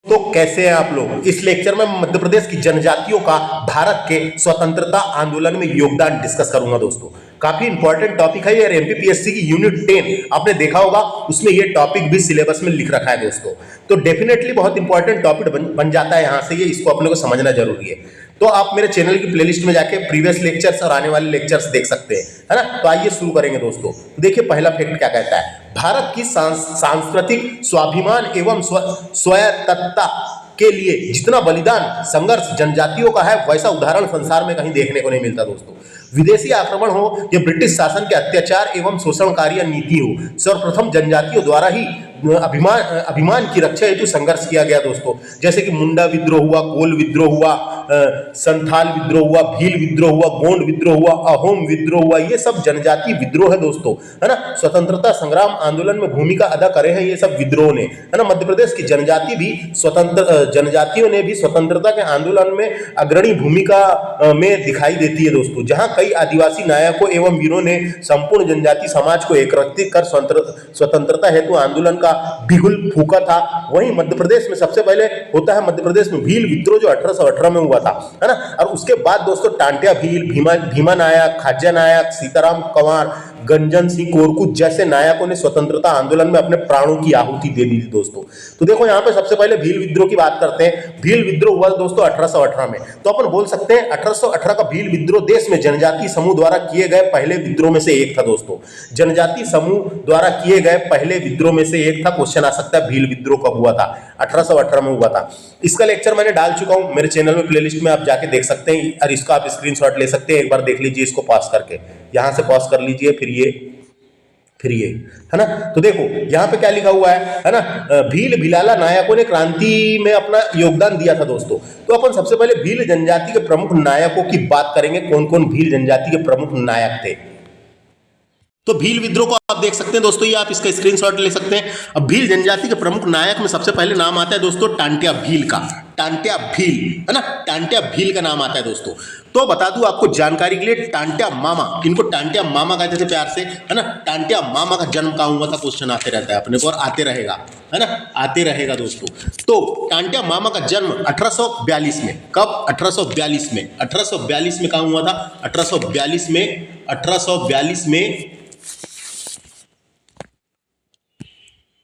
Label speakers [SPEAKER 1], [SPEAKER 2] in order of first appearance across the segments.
[SPEAKER 1] तो कैसे हैं आप लोग। इस लेक्चर में मध्य प्रदेश की जनजातियों का भारत के स्वतंत्रता आंदोलन में योगदान डिस्कस करूंगा दोस्तों। काफी इंपॉर्टेंट टॉपिक है यार। एमपीपीएससी की यूनिट 10 आपने देखा होगा, उसमें ये टॉपिक भी सिलेबस में लिख रखा है दोस्तों। तो डेफिनेटली बहुत इंपॉर्टेंट टॉपिक बन जाता है यहाँ से, ये इसको अपने को समझना जरूरी है। तो आप मेरे चैनल की प्लेलिस्ट में जाके प्रीवियस लेक्चर्स और आने वाले लेक्चर्स देख सकते हैं, है ना। तो आइए शुरू करेंगे दोस्तों। तो देखिए पहला फैक्ट क्या कहता है। भारत की सांस्कृतिक स्वाभिमान एवं स्वायत्तता के लिए जितना बलिदान संघर्ष जनजातियों का है, वैसा उदाहरण संसार में कहीं देखने को नहीं मिलता दोस्तों। विदेशी आक्रमण हो या ब्रिटिश शासन के अत्याचार एवं शोषणकारी नीति हो, सर्वप्रथम जनजातियों द्वारा ही अभिमान की रक्षा हेतु संघर्ष किया गया दोस्तों। जैसे कि मुंडा विद्रोह हुआ, कोल विद्रोह हुआ, संथाल विद्रोह हुआ, भील विद्रोह हुआ, गोंड विद्रोह हुआ, अहोम विद्रोह हुआ, ये सब जनजाति विद्रोह है दोस्तों, है ना। स्वतंत्रता संग्राम आंदोलन में भूमिका अदा करे हैं ये सब विद्रोह ने, है ना। मध्य प्रदेश की जनजातियों ने भी स्वतंत्रता के आंदोलन में अग्रणी भूमिका में दिखाई देती है दोस्तों। जहां कई आदिवासी नायकों एवं वीरों ने संपूर्ण जनजाति समाज को एकत्रित कर स्वतंत्रता हेतु आंदोलन का बिगुल फूका था, वहीं मध्य प्रदेश में सबसे पहले होता है मध्य प्रदेश में भील विद्रोह, जो 1818 में हुआ था, है ना। और उसके बाद दोस्तों टांटिया भील, भीमा नायक, खाज्या नायक, सीताराम कंवर, गंजन सिंह कोरकू जैसे नायकों ने स्वतंत्रता आंदोलन में अपने प्राणों की आहुति दे दी थी दोस्तों। तो देखो यहाँ पे सबसे पहले भील विद्रोह की बात करते हैं। भील विद्रोह हुआ दोस्तों 1818 में। तो अपन बोल सकते हैं 1818 का भील विद्रोह देश में जनजाति समूह द्वारा किए गए पहले विद्रोह में से एक था दोस्तों। जनजाति समूह द्वारा किए गए पहले विद्रोह में से एक था। क्वेश्चन आ सकता है भील विद्रोह कब हुआ था। 1818 में हुआ था। इसका लेक्चर मैंने डाल चुका हूं मेरे चैनल में, प्लेलिस्ट में आप जाके देख सकते हैं, और इसका आप स्क्रीनशॉट ले सकते हैं। एक बार देख लीजिए इसको पॉज करके, यहां से पॉज कर लीजिए, फिर ये, है ना। तो देखो यहाँ पे क्या लिखा हुआ है ना। भील भिलाला नायकों ने क्रांति में अपना योगदान दिया था दोस्तों। तो अपन सबसे पहले भील जनजाति के प्रमुख नायकों की बात करेंगे। कौन कौन भील जनजाति के प्रमुख नायक थे। तो भील विद्रोह को आप देख सकते हैं दोस्तों, ये आप इसका स्क्रीनशॉट ले सकते हैं। अब भील जनजाति के प्रमुख नायक में सबसे पहले नाम आता है दोस्तों टांटिया भील का। टांटिया भील, है ना, टांटिया भील का नाम आता है दोस्तों। तो बता दूं आपको जानकारी के लिए, टांटिया मामा, इनको टांटिया मामा कहते थे प्यार से, है ना। टांटिया मामा का जन्म कहाँ हुआ था, क्वेश्चन आते रहता है अपने को और आते रहेगा, है ना, आते रहेगा दोस्तों। तो टांटिया मामा का जन्म 1842 में, कब, 1842 में, 1842 में कहाँ हुआ था, 1842 में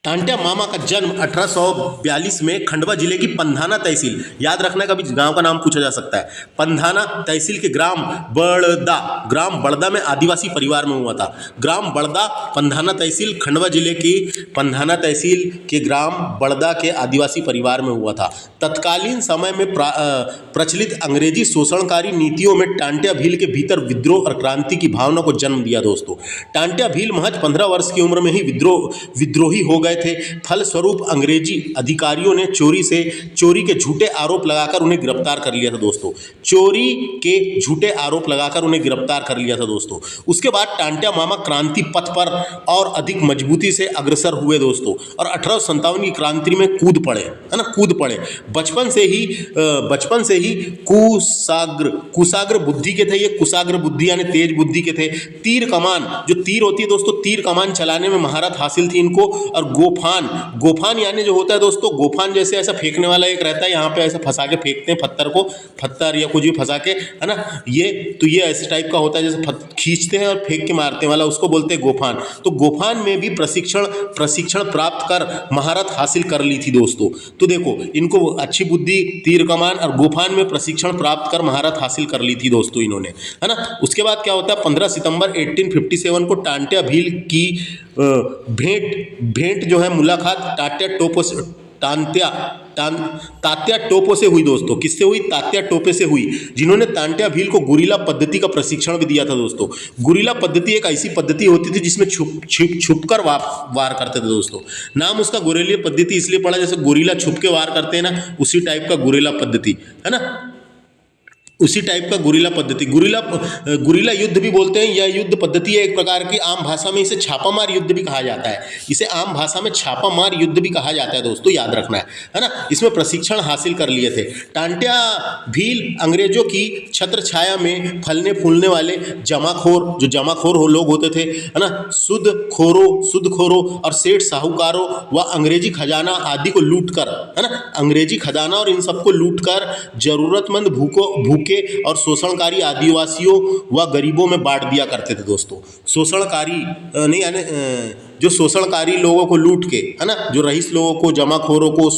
[SPEAKER 1] टांटिया मामा का जन्म 1842 में खंडवा जिले की पंधाना तहसील, याद रखना कभी गांव का नाम पूछा जा सकता है, पंधाना तहसील के ग्राम बड़दा में आदिवासी परिवार में हुआ था। ग्राम बड़दा, पंधाना तहसील, खंडवा जिले की पंधाना तहसील के ग्राम बड़दा के आदिवासी परिवार में हुआ था। तत्कालीन समय में प्रचलित अंग्रेजी शोषणकारी नीतियों में टांटिया भील के भीतर विद्रोह और क्रांति की भावना को जन्म दिया दोस्तों। टांटिया भील महज 15 वर्ष की उम्र में ही विद्रोही हो गए थे। फलस्वरूप अंग्रेजी अधिकारियों ने चोरी के झूठे आरोप लगाकर उन्हें गिरफ्तार कर लिया था दोस्तों। चोरी के झूठे आरोप लगाकर उन्हें गिरफ्तार कर लिया था दोस्तों। उसके बाद टांटिया मामा क्रांति पथ पर और अधिक मजबूती से अग्रसर हुए दोस्तों, और 1857 की क्रांति में कूद पड़े, है ना, कूद पड़े। बचपन से ही कुशाग्र बुद्धि के थे। ये कुशाग्र बुद्धि यानी तेज बुद्धि के थे। तीर कमान, जो तीर होती है दोस्तों, तीर कमान चलाने में महारत हासिल थी इनको। और गोफान यानी जो होता है दोस्तों, गोफान जैसे ऐसा फेंकने वाला एक रहता है, यहाँ पे ऐसा फंसा के फेंकते हैं पत्थर या कुछ भी फंसा के, है ना। ये ऐसे टाइप का होता है, जैसे खींचते हैं और फेंक के मारते वाला, उसको बोलते हैं गोफान। तो गोफान में भी प्रशिक्षण प्राप्त कर महारत हासिल कर ली थी दोस्तों। तो देखो इनको अच्छी बुद्धि, तीर कमान और गोफान में प्रशिक्षण प्राप्त कर महारत हासिल कर ली थी दोस्तों इन्होंने, है ना। उसके बाद क्या होता है, 15 सितंबर 1857 को टांटिया भील की भेंट जो है मुलाकात तात्या टोपो से हुई दोस्तों। किससे हुई, तात्या टोपे से हुई, जिन्होंने टांटिया भील को गुरिल्ला पद्धति का प्रशिक्षण भी दिया था दोस्तों। गुरिल्ला पद्धति एक ऐसी पद्धति होती थी जिसमें छुप कर वार करते थे दोस्तों। नाम उसका गुरिल्ला पद्धति इसलिए पड़ा, जैसे गुरिल्ला छुप के वार करते हैं ना, उसी टाइप का गुरिल्ला पद्धति, है ना। उसी टाइप का गुरिल्ला पद्धति, गुरिल्ला युद्ध भी बोलते हैं। यह युद्ध पद्धति है एक प्रकार की, आम भाषा में इसे छापामार युद्ध भी कहा जाता है। इसे आम भाषा में छापामार युद्ध भी कहा जाता है दोस्तों, याद रखना है ना। इसमें प्रशिक्षण हासिल कर लिए थे। टांट्या भील अंग्रेजों की छत्र छाया में फलने फूलने वाले जमाखोर, जो जमाखोर लोग होते थे, है ना, सूदखोरों और सेठ साहूकारों व अंग्रेजी खजाना आदि को लूट कर, है ना, अंग्रेजी खजाना और इन सबको लूट कर जरूरतमंद भूखे और शोषणकारी आदिवासियों व गरीबों में बांट दिया करते थे दोस्तों। शोषणकारी नहीं, यानी जो शोषणकारी लोगों को लूट के, है ना, जो रईस लोगों को, जमाखोरों को,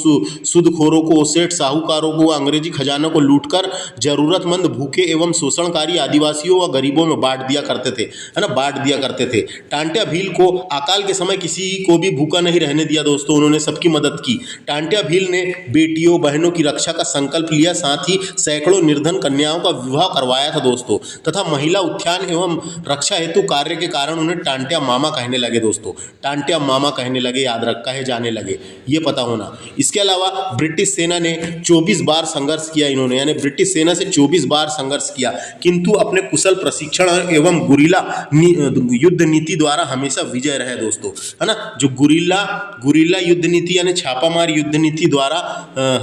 [SPEAKER 1] सूदखोरों को, सेठ साहूकारों को, अंग्रेजी खजाना को लूटकर जरूरतमंद भूखे एवं शोषणकारी आदिवासियों व गरीबों में बांट दिया करते थे, है ना, बांट दिया करते थे। टांट्या भील को अकाल के समय किसी को भी भूखा नहीं रहने दिया दोस्तों, उन्होंने सबकी मदद की। टांट्या भील ने बेटियों बहनों की रक्षा का संकल्प लिया, साथ ही सैकड़ों निर्धन कन्याओं का विवाह करवाया था दोस्तों, तथा महिला उत्थान एवं रक्षा हेतु कार्य के कारण उन्हें टांट्या मामा कहने लगे दोस्तों, टांट्या मामा कहने लगे, याद रख, कहे जाने लगे, ये पता होना। इसके अलावा ब्रिटिश सेना ने 24 बार संघर्ष किया इन्होंने, यानी ब्रिटिश सेना से 24 बार संघर्ष किया, किंतु अपने कुशल प्रशिक्षण एवं गुरिल्ला युद्ध नीति द्वारा हमेशा विजय रहे दोस्तों, है ना। जो गुरिल्ला युद्ध नीति यानी छापामार युद्ध नीति द्वारा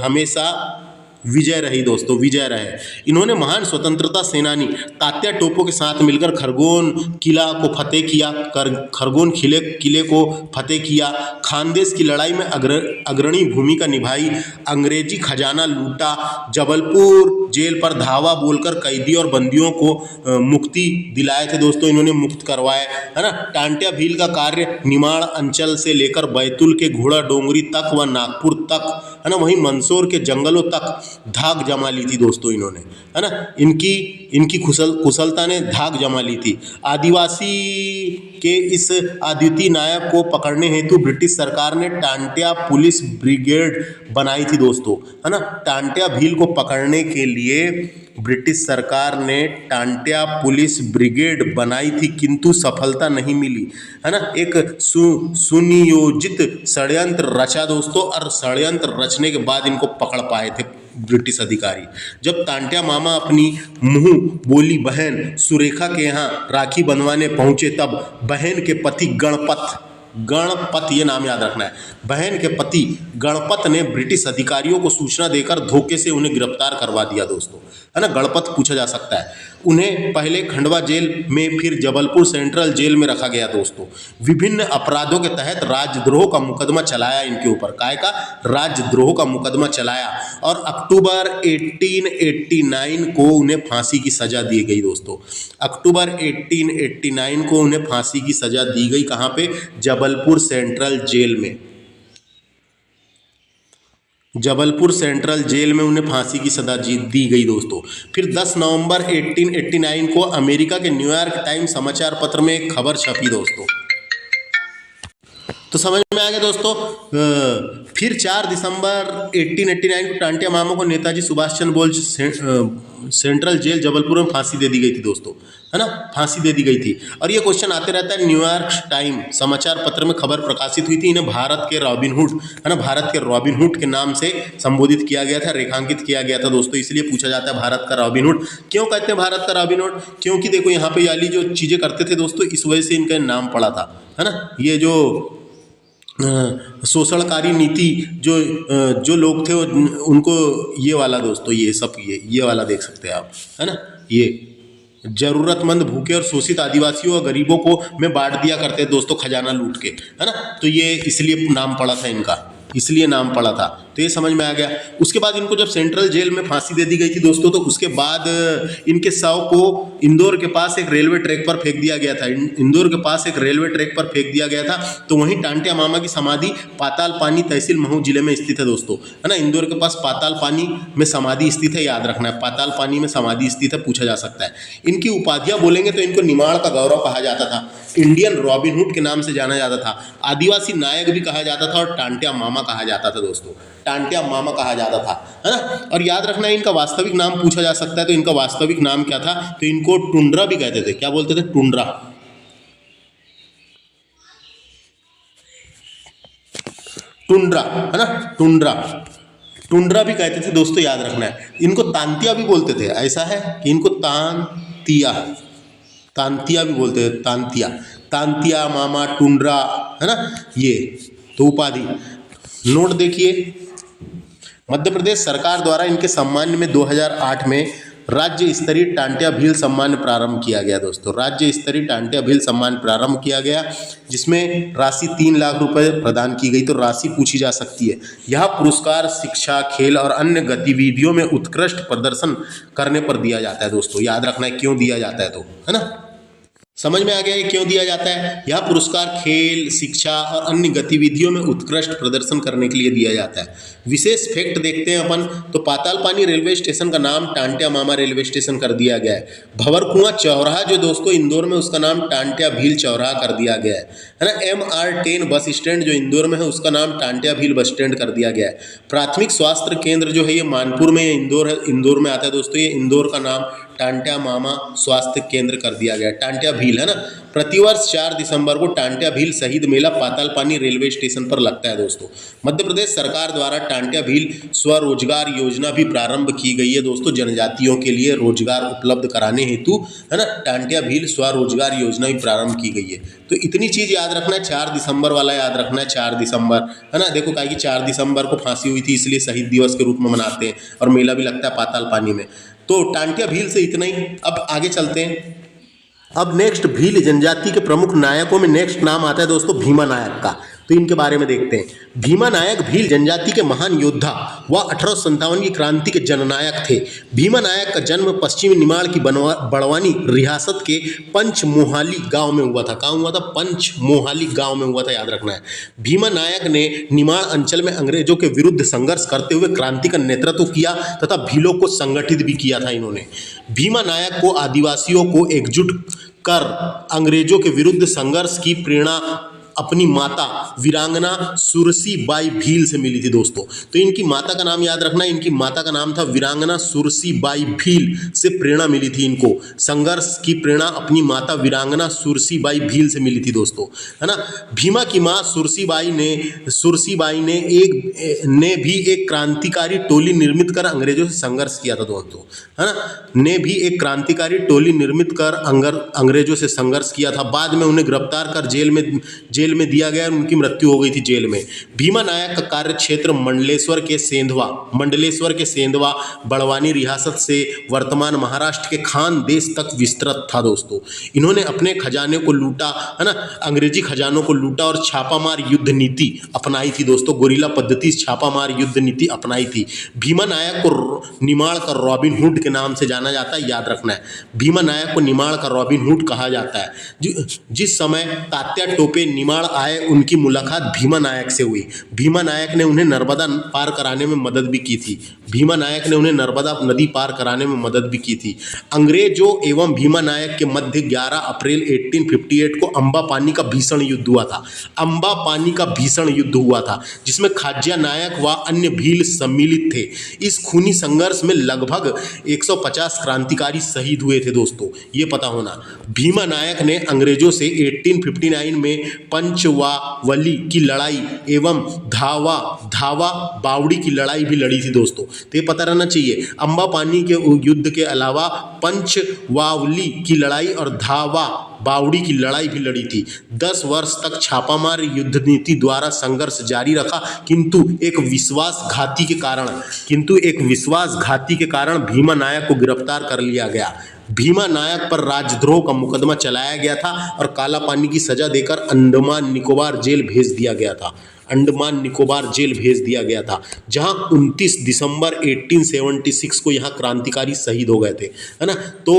[SPEAKER 1] हमेशा विजय रही दोस्तों, विजय रहे। इन्होंने महान स्वतंत्रता सेनानी तात्या टोपो के साथ मिलकर खरगोन किला को फतेह किया, खरगोन किले को फतेह किया, खानदेश की लड़ाई में अग्रणी भूमिका निभाई, अंग्रेजी खजाना लूटा, जबलपुर जेल पर धावा बोलकर कैदी और बंदियों को मुक्ति दिलाए थे दोस्तों, इन्होंने मुक्त करवाए, है ना। टांट्या भील का कार्य निमाड़ अंचल से लेकर बैतूल के घोड़ा डोंगरी तक व नागपुर तक, है ना, वहीं मंदसौर के जंगलों तक धाक जमा ली थी दोस्तों इन्होंने, है ना। इनकी कुशलता ने धाक जमा ली थी। आदिवासी के इस अद्वितीय नायक को पकड़ने हेतु ब्रिटिश सरकार ने टांट्या पुलिस ब्रिगेड बनाई थी दोस्तों, है ना। टांट्या भील को पकड़ने के लिए ब्रिटिश सरकार ने टांट्या पुलिस ब्रिगेड बनाई थी, किंतु सफलता नहीं मिली, है ना। एक सुनियोजित षड्यंत्र रचा दोस्तों, और षड्यंत्र रचने के बाद इनको पकड़ पाए थे ब्रिटिश अधिकारी। जब टांट्या मामा अपनी मुंह बोली बहन सुरेखा के यहाँ राखी बंधवाने पहुंचे, तब बहन के पति गणपत, ये नाम याद रखना है, बहन के पति गणपत ने ब्रिटिश अधिकारियों को सूचना देकर धोखे से उन्हें गिरफ्तार करवा दिया दोस्तों, है ना। गणपत पूछा जा सकता है। उन्हें पहले खंडवा जेल में, फिर जबलपुर सेंट्रल जेल में रखा गया दोस्तों। विभिन्न अपराधों के तहत राजद्रोह का मुकदमा चलाया इनके ऊपर, काय का राजद्रोह का मुकदमा चलाया, और अक्टूबर 1889 को उन्हें फांसी की सजा दी गई दोस्तों। अक्टूबर 1889 को उन्हें फांसी की सजा दी गई, कहाँ पे? जबलपुर सेंट्रल जेल में। जबलपुर सेंट्रल जेल में उन्हें फांसी की सजा दी गई दोस्तों। फिर 10 नवंबर 1889 को अमेरिका के न्यूयॉर्क टाइम्स समाचार पत्र में एक खबर छपी दोस्तों। तो समझ में आ गया दोस्तों। फिर 4 दिसंबर 1889 को टांट्या मामा को नेताजी सुभाष चंद्र बोस सेंट्रल जेल जबलपुर में फांसी दे दी गई थी दोस्तों, है ना, फांसी दे दी गई थी। और ये क्वेश्चन आते रहता है। न्यूयॉर्क टाइम समाचार पत्र में खबर प्रकाशित हुई थी। इन्हें भारत के रॉबिन हुड, है ना, भारत के रॉबिन हुड के नाम से संबोधित किया गया था, रेखांकित किया गया था दोस्तों। इसलिए पूछा जाता है भारत का रॉबिन हुड। क्यों कहते हैं भारत का रॉबिन हुड? क्योंकि देखो यहाँ पे याली जो चीज़ें करते थे दोस्तों, इस वजह से इनका नाम पड़ा था, है ना। ये जो शोषणकारी नीति जो लोग थे उनको ये वाला दोस्तों, ये सब ये वाला देख सकते हैं आप, है ना। ये जरूरतमंद भूखे और शोषित आदिवासियों और गरीबों को में बांट दिया करते हैं दोस्तों, खजाना लूट के, है ना। तो ये इसलिए नाम पड़ा था इनका, इसलिए नाम पड़ा था। तो ये समझ में आ गया। उसके बाद इनको जब सेंट्रल जेल में फांसी दे दी गई थी दोस्तों, तो उसके बाद इनके शव को इंदौर के पास एक रेलवे ट्रैक पर फेंक दिया गया था। इंदौर के पास एक रेलवे ट्रैक पर फेंक दिया गया था। तो वहीं टांट्या मामा की समाधि पाताल पानी तहसील महू जिले में स्थित है दोस्तों, है ना। इंदौर के पास पाताल पानी में समाधि स्थित है, याद रखना है, पाताल पानी में समाधि स्थित है, पूछा जा सकता है। इनकी उपाधियां बोलेंगे तो इनको निमाड़ का गौरव कहा जाता था, इंडियन रॉबिन हुड के नाम से जाना जाता था, आदिवासी नायक भी कहा जाता था, और टांट्या मामा कहा जाता था दोस्तों, टांट्या मामा कहा जाता था, है ना। और याद रखना है, इनका वास्तविक नाम पूछा जा सकता है। तो इनका वास्तविक नाम क्या था? तो इनको टुंड्रा भी कहते थे। क्या बोलते थे? टुंड्रा, टुंड्रा, है ना, टुंड्रा। टुंड्रा भी कहते थे दोस्तों, याद रखना है। इनको तांतिया भी बोलते थे, ऐसा है कि इनको तांतिया तांतिया भी बोलते थे, तांतिया तांतिया, मामा, टुंड्रा, है ना, ये तो उपाधि। नोट देखिए, मध्य प्रदेश सरकार द्वारा इनके सम्मान में 2008 में राज्य स्तरीय टांट्या भील सम्मान प्रारंभ किया गया दोस्तों। राज्य स्तरीय टांट्या भील सम्मान प्रारंभ किया गया, जिसमें राशि 3 लाख रुपए प्रदान की गई। तो राशि पूछी जा सकती है। यह पुरस्कार शिक्षा, खेल और अन्य गतिविधियों में उत्कृष्ट प्रदर्शन करने पर दिया जाता है दोस्तों। याद रखना है क्यों दिया जाता है, तो है ना, समझ में आ गया ये क्यों दिया जाता है। यह पुरस्कार खेल, शिक्षा और अन्य गतिविधियों में उत्कृष्ट प्रदर्शन करने के लिए दिया जाता है। विशेष फैक्ट देखते हैं अपन, तो पातालपानी रेलवे स्टेशन का नाम टांट्या मामा रेलवे स्टेशन कर दिया गया है। भंवरकुआं चौराहा जो दोस्तों इंदौर में, उसका नाम टांट्या भील चौराहा कर दिया गया है ना। MR10 बस स्टैंड जो इंदौर में है, उसका नाम टांट्या भील बस स्टैंड कर दिया गया है। प्राथमिक स्वास्थ्य केंद्र जो है ये मानपुर में, इंदौर में आता है दोस्तों। ये इंदौर का नाम टांट्या मामा स्वास्थ्य केंद्र कर दिया गया, टांट्या भील, है ना। प्रतिवर्ष 4 दिसंबर को टांट्या भील शहीद मेला पातालपानी रेलवे स्टेशन पर लगता है दोस्तों। मध्य प्रदेश सरकार द्वारा टांट्या भील स्वरोजगार योजना भी प्रारंभ की गई है दोस्तों, जनजातियों के लिए रोजगार उपलब्ध कराने हेतु, है ना। टांट्या भील स्वरोजगार योजना भी प्रारंभ की गई है। तो इतनी चीज याद रखना है, 4 दिसंबर वाला याद रखना है, 4 दिसंबर, है ना। देखो क्या कि 4 दिसंबर को फांसी हुई थी, इसलिए शहीद दिवस के रूप में मनाते हैं, और मेला भी लगता है पातालपानी में। तो टांट्या भील से इतना ही। अब आगे चलते हैं। अब नेक्स्ट भील जनजाति के प्रमुख नायकों में नेक्स्ट नाम आता है दोस्तों भीमा नायक का। तो इनके बारे में देखते हैं। भीमा नायक भील जनजाति के महान योद्धा व 1857 की क्रांति के जननायक थे। भीमा नायक का जन्म पश्चिमी निमाड़ की बड़वानी रियासत के पंचमोहाली गांव में हुआ था। कहाँ हुआ था? पंचमोहाली गांव में हुआ था, याद रखना है। भीमा नायक ने निमाड़ अंचल में अंग्रेजों के विरुद्ध संघर्ष करते हुए क्रांति का नेतृत्व किया तथा भीलों को संगठित भी किया था इन्होंने। भीमा नायक को आदिवासियों को एकजुट कर अंग्रेजों के विरुद्ध संघर्ष की प्रेरणा अपनी माता वीरांगना सुरसी बाई भील से मिली थी दोस्तों। तो इनकी माता का नाम याद रखना है, इनकी माता का नाम था वीरांगना सुरसी बाई भील से प्रेरणा मिली थी इनको। संघर्ष की प्रेरणा अपनी माता वीरांगना सुरसी बाई भील से मिली थी दोस्तों, है ना। भीमा की माँ सुरसी बाई ने भी एक क्रांतिकारी टोली निर्मित कर अंग्रेजों से संघर्ष किया था दोस्तों, है ना। ने भी एक क्रांतिकारी टोली निर्मित कर अंग्रेजों से संघर्ष किया था। बाद में उन्हें गिरफ्तार कर जेल में दिया गया, उनकी मृत्यु हो गई थी जेल में। भीमा नायक का कार्य क्षेत्र मंडलेश्वर के सेंधवा बड़वानी रियासत से वर्तमान महाराष्ट्र के खानदेश तक विस्तृत था दोस्तों। इन्होंने अपने खजाने को लूटा, है ना, अंग्रेजी खजानों को लूटा और छापामार युद्ध नीति अपनाई थी दोस्तों। गोरिल्ला पद्धति छापामार युद्ध नीति अपनाई थी। भीमा नायक को निमाड़ का रॉबिन हुड के नाम से जाना जाता है, याद रखना है। भीमा नायक को निमाड़ का रॉबिन हुड कहा जाता है। जिस समय तात्या टोपे निमाड़ आए, उनकी मुलाकात भीमा नायक से हुई। भीमा नायक ने उन्हें नर्मदा पार कराने में मदद भी की थी। भीमा नायक ने उन्हें नर्मदा नदी पार कराने में मदद भी की थी। अंग्रेजों एवं भीमा नायक के मध्य 11 अप्रैल 1858 को अम्बा पानी का भीषण युद्ध हुआ था। अम्बा पानी का भीषण युद्ध हुआ था, जिसमें खाज्या नायक व अन्य भील सम्मिलित थे। इस खूनी संघर्ष में लगभग 150 क्रांतिकारी शहीद हुए थे दोस्तों, ये पता होना। भीमा नायक ने अंग्रेजों से 1859 में पंचवावली की लड़ाई एवं धावा बावड़ी की लड़ाई भी लड़ी थी दोस्तों, तो ये पता रहना चाहिए। अम्बा पानी के युद्ध के अलावा पंचवावली की लड़ाई और धावा बावड़ी की लड़ाई भी लड़ी थी। 10 वर्ष तक छापामार युद्ध नीति द्वारा संघर्ष जारी रखा, किंतु एक विश्वासघाती के कारण भीमा नायक को गिरफ्तार कर लिया गया। भीमा नायक पर राजद्रोह का मुकदमा चलाया गया था और काला पानी की सजा देकर अंडमान निकोबार जेल भेज दिया गया था। जहां 29 दिसंबर 1876 को यहाँ क्रांतिकारी शहीद हो गए थे, है ना। तो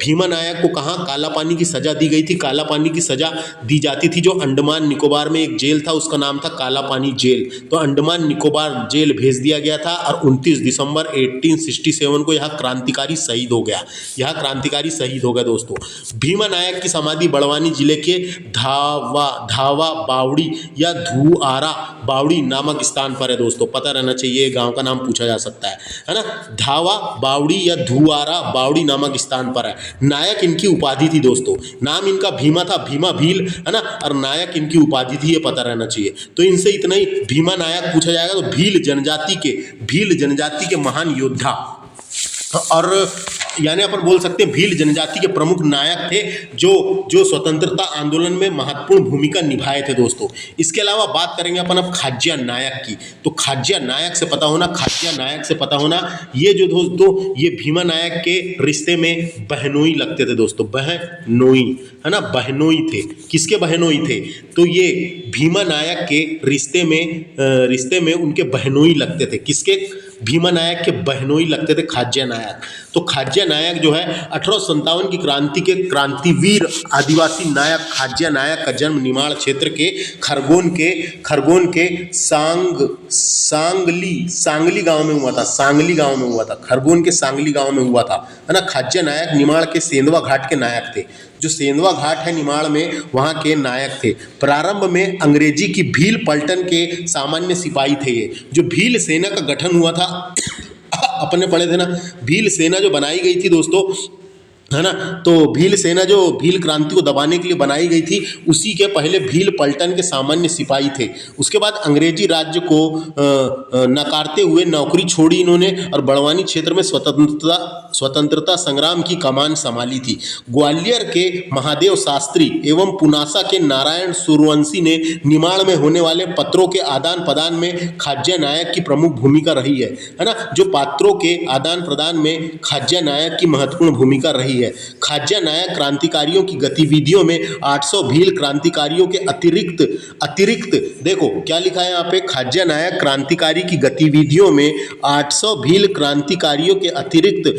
[SPEAKER 1] भीमा नायक को कहाँ काला पानी की सजा दी गई थी? काला पानी की सजा दी जाती थी जो अंडमान निकोबार में एक जेल था, उसका नाम था काला पानी जेल। तो अंडमान निकोबार जेल भेज दिया गया था और 29 दिसंबर 1867 को यहाँ क्रांतिकारी शहीद हो गया दोस्तों। भीमा नायक की समाधि बड़वानी जिले के धावा बावड़ी या धुआरा बावड़ी नामक स्थान पर है दोस्तों, पता रहना चाहिए, गांव का नाम पूछा जा सकता है ना। धावा बावड़ी या धुआरा बावड़ी नामक स्थान पर है। नायक इनकी उपाधि थी दोस्तों, नाम इनका भीमा था, भीमा भील है ना, और नायक इनकी उपाधि थी, ये पता रहना चाहिए। तो इनसे इतना ही, भीमा नायक पूछा जाएगा तो भील जनजाति के महान योद्धा, और यानी अपन बोल सकते हैं भील जनजाति के प्रमुख नायक थे जो स्वतंत्रता आंदोलन में महत्वपूर्ण भूमिका निभाए थे दोस्तों। इसके अलावा बात करेंगे अपन अब खाज्या नायक की। तो खाज्या नायक से पता होना ये जो दोस्तों, ये भीमा नायक के रिश्ते में बहनोई लगते थे दोस्तों, बहनोई है ना, बहनोई थे। किसके बहनोई थे? तो ये भीमा नायक के रिश्ते में उनके बहनोई लगते थे। किसके? भीमा नायक के बहनोई लगते थे खाज्या नायक। तो खाज्या नायक जो है 1857 की क्रांति के क्रांतिवीर आदिवासी नायक खाज्या नायक का जन्म निमाड़ क्षेत्र के खरगोन के सांगली गांव में हुआ था। खरगोन के सांगली गांव में हुआ था, है ना। खाज्या नायक निमाड़ के सेंधवा घाट के नायक थे। जो सेंधवा घाट है निमाड़ में, वहाँ के नायक थे। प्रारंभ में अंग्रेजी की भील पलटन के सामान्य सिपाही थे ये। जो भील सेना का गठन हुआ था, अपने पढ़े थे ना, भील सेना जो बनाई गई थी दोस्तों, है ना, तो भील सेना जो भील क्रांति को दबाने के लिए बनाई गई थी, उसी के पहले भील पलटन के सामान्य सिपाही थे। उसके बाद अंग्रेजी राज्य को नकारते हुए नौकरी छोड़ी इन्होंने और बड़वानी क्षेत्र में स्वतंत्रता संग्राम की कमान संभाली थी। ग्वालियर के महादेव शास्त्री एवं पुनासा के नारायण सूर्यवंशी ने निमाड़ में होने वाले पत्रों के आदान प्रदान में खाज्या नायक की प्रमुख भूमिका रही है ना। जो पात्रों के आदान प्रदान में खाज्या नायक की महत्वपूर्ण भूमिका रही है। खाज्या नायक क्रांतिकारियों की गतिविधियों में 800 भील क्रांतिकारियों के अतिरिक्त देखो क्या लिखा है यहाँ पे, खाज्या नायक क्रांतिकारी की गतिविधियों में 800 भील क्रांतिकारियों के अतिरिक्त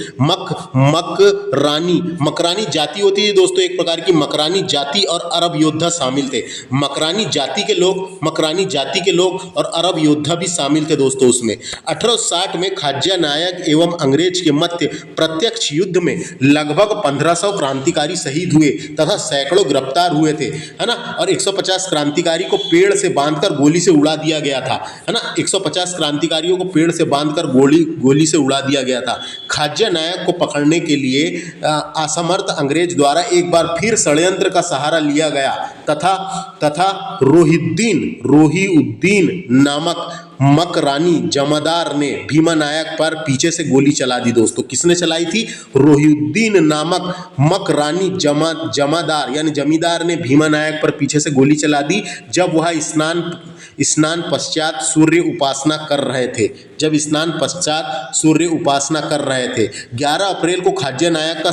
[SPEAKER 1] मकरानी जाति होती है दोस्तों, एक प्रकार की मकरानी जाति और अरब योद्धा शामिल थे। मकरानी जाति के लोग और अरब योद्धा भी शामिल थे दोस्तों उसमें। 1860 में खाज्या नायक एवं अंग्रेज के मध्य प्रत्यक्ष युद्ध में लगभग 1500 क्रांतिकारी शहीद हुए तथा सैकड़ों गिरफ्तार हुए थे, है ना। और 150 क्रांतिकारी को पेड़ से बांधकर गोली से उड़ा दिया गया था, है ना। 150 क्रांतिकारियों को पेड़ से बांधकर गोली से उड़ा दिया गया था। खाज्या नायक को पकड़ने के लिए असमर्थ अंग्रेज द्वारा एक बार फिर षड्यंत्र का सहारा लिया गया तथा रोहिउद्दीन नामक मकरानी जमादार ने भीमा नायक पर पीछे से गोली चला दी दोस्तों। किसने चलाई थी? रोहिउद्दीन नामक मकरानी जमादार यानी जमींदार ने भीमा नायक पर पीछे से गोली चला दी जब वह स्नान पश्चात सूर्य उपासना कर रहे थे। 11 अप्रैल को खाज्या नायक का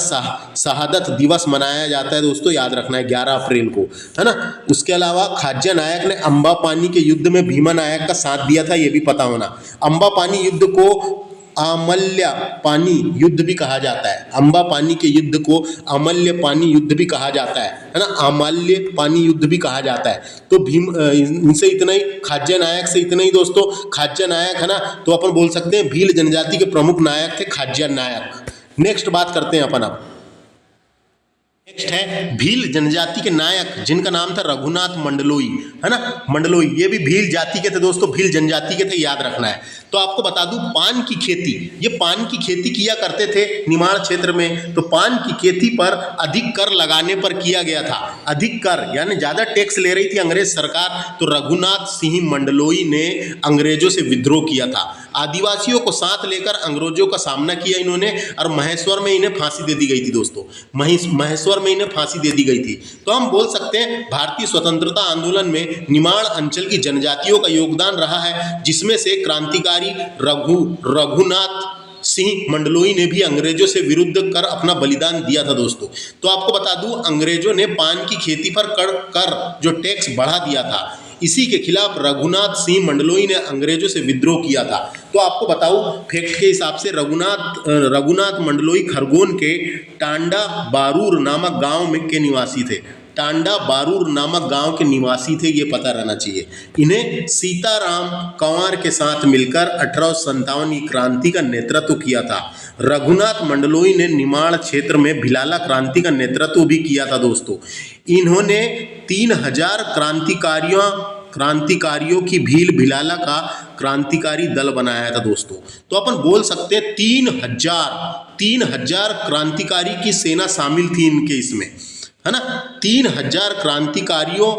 [SPEAKER 1] शहादत दिवस मनाया जाता है दोस्तों, याद रखना है 11 अप्रैल को, है ना। उसके अलावा खाज्या नायक ने अम्बापानी के युद्ध में भीमा नायक का साथ दिया था, ये भी पता होना। अम्बापानी युद्ध को अमल्य पानी युद्ध भी कहा जाता है। अम्बापानी के युद्ध को अमल्य पानी युद्ध भी कहा जाता है ना, अमल्य पानी युद्ध भी कहा जाता है। तो इनसे इतना ही, खाज्या नायक से इतना ही दोस्तों। खाज्या नायक है ना, तो अपन बोल सकते हैं भील जनजाति के प्रमुख नायक थे खाज्या नायक। नेक्स्ट बात करते हैं अपन अब। नेक्स्ट है भील जनजाति के नायक जिनका नाम था रघुनाथ मंडलोई, है ना। मंडलोई ये भी भील जाति के थे दोस्तों, भील जनजाति के थे, याद रखना है। तो आपको बता दूं पान की खेती, ये पान की खेती किया करते थे निमाड़ क्षेत्र में। तो पान की खेती पर अधिक कर लगाने पर किया गया था, अधिक कर यानी ज्यादा टैक्स ले रही थी अंग्रेज सरकार। तो रघुनाथ सिंह मंडलोई ने अंग्रेजों से विद्रोह किया था। आदिवासियों को साथ लेकर अंग्रेजों का सामना किया इन्होंने और महेश्वर में इन्हें फांसी दे दी गई थी दोस्तों। महेश्वर में इन्हें फांसी दे दी गई थी। तो हम बोल सकते हैं भारतीय स्वतंत्रता आंदोलन में निमाड़ अंचल की जनजातियों का योगदान रहा है, जिसमें से क्रांतिकारी रघुनाथ सिंह मंडलोई ने भी अंग्रेजों से विरुद्ध कर अपना बलिदान दिया था दोस्तों। तो आपको बता दूं अंग्रेजों ने पान की खेती पर कर जो टैक्स बढ़ा दिया था, इसी के खिलाफ रघुनाथ सिंह मंडलोई ने अंग्रेजों से विद्रोह किया था। तो आपको बताऊं फैक्ट के हिसाब से रघुनाथ मंडलोई खरगोन के टांडा बारूर नामक गांव में के निवासी थे। टांडा बारूर नामक गांव के निवासी थे, ये पता रहना चाहिए। इन्हें सीताराम कंवर के साथ मिलकर 1857 की क्रांति का नेतृत्व किया था। रघुनाथ मंडलोई ने निमाड़ क्षेत्र में भिलाला क्रांति का नेतृत्व भी किया था दोस्तों। इन्होंने 3000 क्रांतिकारियों क्रांतिकारियों की भील भिलाला का क्रांतिकारी दल बनाया था दोस्तों। तो अपन बोल सकते हैं 3,000 क्रांतिकारी की सेना शामिल थी इनके इसमें, है ना। 3,000 क्रांतिकारियों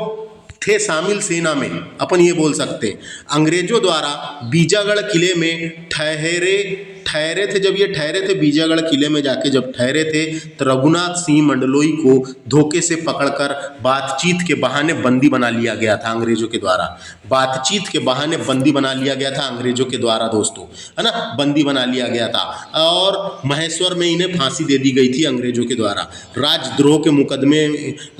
[SPEAKER 1] थे शामिल सेना में, अपन ये बोल सकते हैं। अंग्रेजों द्वारा बीजागढ़ किले में ठहरे थे। जब ये ठहरे थे बीजागढ़ किले में जाके जब ठहरे थे, तो रघुनाथ सिंह मंडलोई को धोखे से पकड़कर बातचीत के बहाने बंदी बना लिया गया था अंग्रेजों के द्वारा। बातचीत के बहाने बंदी बना लिया गया था अंग्रेजों के द्वारा दोस्तों, है ना। बंदी बना लिया गया था और महेश्वर में इन्हें फांसी दे दी गई थी अंग्रेजों के द्वारा। राजद्रोह के मुकदमे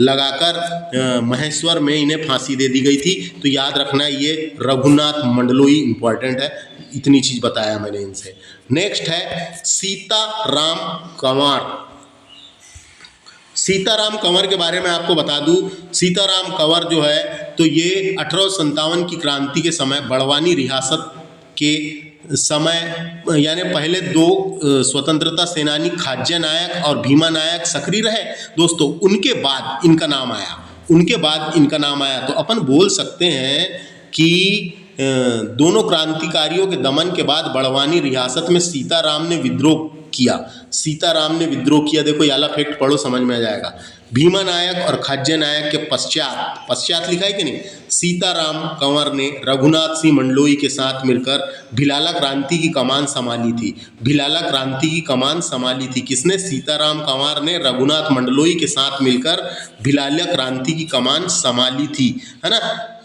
[SPEAKER 1] लगाकर महेश्वर में इन्हें फांसी दे दी गई थी। तो याद रखना ये रघुनाथ मंडलोई इंपॉर्टेंट है, इतनी चीज बताया मैंने इनसे। नेक्स्ट है सीताराम कंवर। सीताराम कंवर के बारे में आपको बता दूं, सीताराम कंवर जो है तो ये 1857 की क्रांति के समय बड़वानी रियासत के समय, यानी पहले 2 स्वतंत्रता सेनानी खाज्य नायक और भीमा नायक सक्रिय रहे दोस्तों, उनके बाद इनका नाम आया। तो अपन बोल सकते हैं कि दोनों क्रांतिकारियों के दमन के बाद बड़वानी रियासत में सीताराम ने विद्रोह किया। देखो याला फैक्ट पढ़ो, समझ में आ जाएगा। भीमा नायक और खाज्य नायक के पश्चात लिखा है कि नहीं, सीताराम कंवर ने रघुनाथ सिंह मंडलोई के साथ मिलकर भिलाला क्रांति की कमान संभाली थी। किसने? सीताराम कंवर ने रघुनाथ मंडलोई के साथ मिलकर भिलाला क्रांति की कमान संभाली थी, है ना।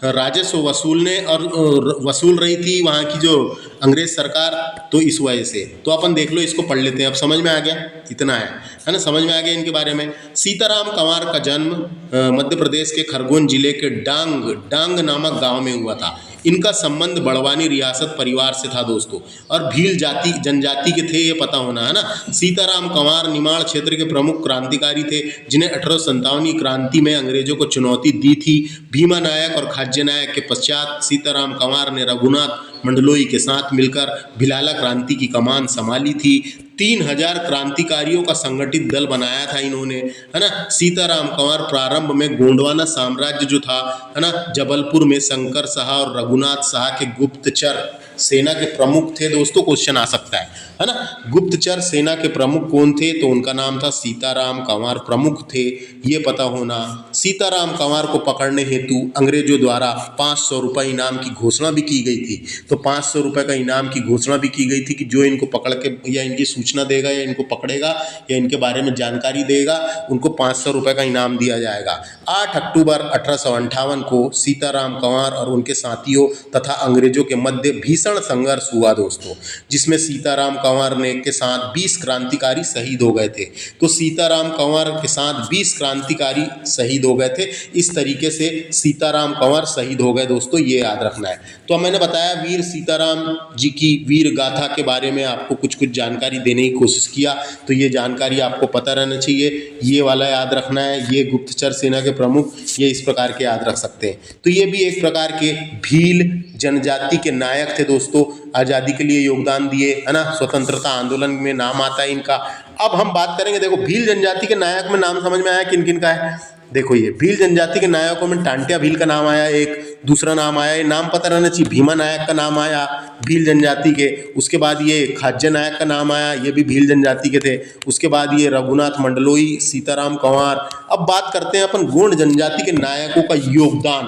[SPEAKER 1] राजस्व वसूल रही थी वहाँ की जो अंग्रेज सरकार, तो इस वजह से। तो अपन देख लो, इसको पढ़ लेते हैं, अब समझ में आ गया, इतना है ना, समझ में आ गया इनके बारे में। सीताराम कंवर का जन्म मध्य प्रदेश के खरगोन जिले के डांग नामक गांव में हुआ था। इनका संबंध बड़वानी रियासत परिवार से था दोस्तों, और भील जनजाति के थे, ये पता होना, है ना। सीताराम कंवर निमाड़ क्षेत्र के प्रमुख क्रांतिकारी थे, जिन्हें 1857 की क्रांति में अंग्रेजों को चुनौती दी थी। भीमा नायक और खाज्य नायक के पश्चात सीताराम कंवर ने रघुनाथ मंडलोई के साथ मिलकर भिलाला क्रांति की कमान संभाली थी। 3,000 क्रांतिकारियों का संगठित दल बनाया था इन्होंने, है ना। सीताराम कंवर प्रारंभ में गोंडवाना साम्राज्य जो था, है ना, जबलपुर में शंकर शाह और रघुनाथ शाह के गुप्तचर सेना के प्रमुख थे दोस्तों। क्वेश्चन आ सकता है ना। गुप्तचर सेना के प्रमुख कौन थे? तो उनका नाम था सीताराम कंवर प्रमुख थे, ये पता होना। सीताराम कंवर को पकड़ने हेतु अंग्रेजों द्वारा 500 रुपये इनाम की घोषणा भी की गई थी। तो 500 रुपये का इनाम की घोषणा भी की गई थी कि जो इनको पकड़ के या इनकी सूचना देगा या इनको पकड़ेगा या इनके बारे में जानकारी देगा, उनको 500 रुपये का इनाम दिया जाएगा। 8 अक्टूबर 1858 को सीताराम कंवर और उनके साथियों तथा अंग्रेजों के मध्य भीषण संघर्ष हुआ दोस्तों, जिसमें सीताराम कंवर ने के साथ 20 क्रांतिकारी शहीद हो गए थे। तो सीताराम कंवर के साथ 20 क्रांतिकारी शहीद हो गए थे। इस तरीके से सीताराम कंवर शहीद हो गए दोस्तों, ये याद रखना है। तो मैंने बताया वीर सीताराम जी की वीर गाथा के बारे में आपको कुछ जानकारी देने की कोशिश किया, तो ये जानकारी आपको पता रहना चाहिए। ये वाला याद रखना है, ये गुप्तचर सेना के प्रमुख, ये इस प्रकार के याद रख सकते हैं। तो ये भी एक प्रकार के भील जनजाति के नायक थे दोस्तों, आज़ादी के लिए योगदान दिए, है ना। स्वतंत्रता आंदोलन में नाम आता है इनका। अब हम बात करेंगे, देखो भील जनजाति के नायक में नाम समझ में आया किन किन का है। देखो ये भील जनजाति के नायकों में टांटिया भील का नाम आया, एक दूसरा नाम आया, ये नाम पता रहना चाहिए। भीमा नायक का नाम आया भील जनजाति के। उसके बाद ये खाज्य नायक का नाम आया, ये भी भील जनजाति के थे। उसके बाद ये रघुनाथ मंडलोई, सीताराम कंवर। अब बात करते हैं अपन गोंड जनजाति के नायकों का योगदान,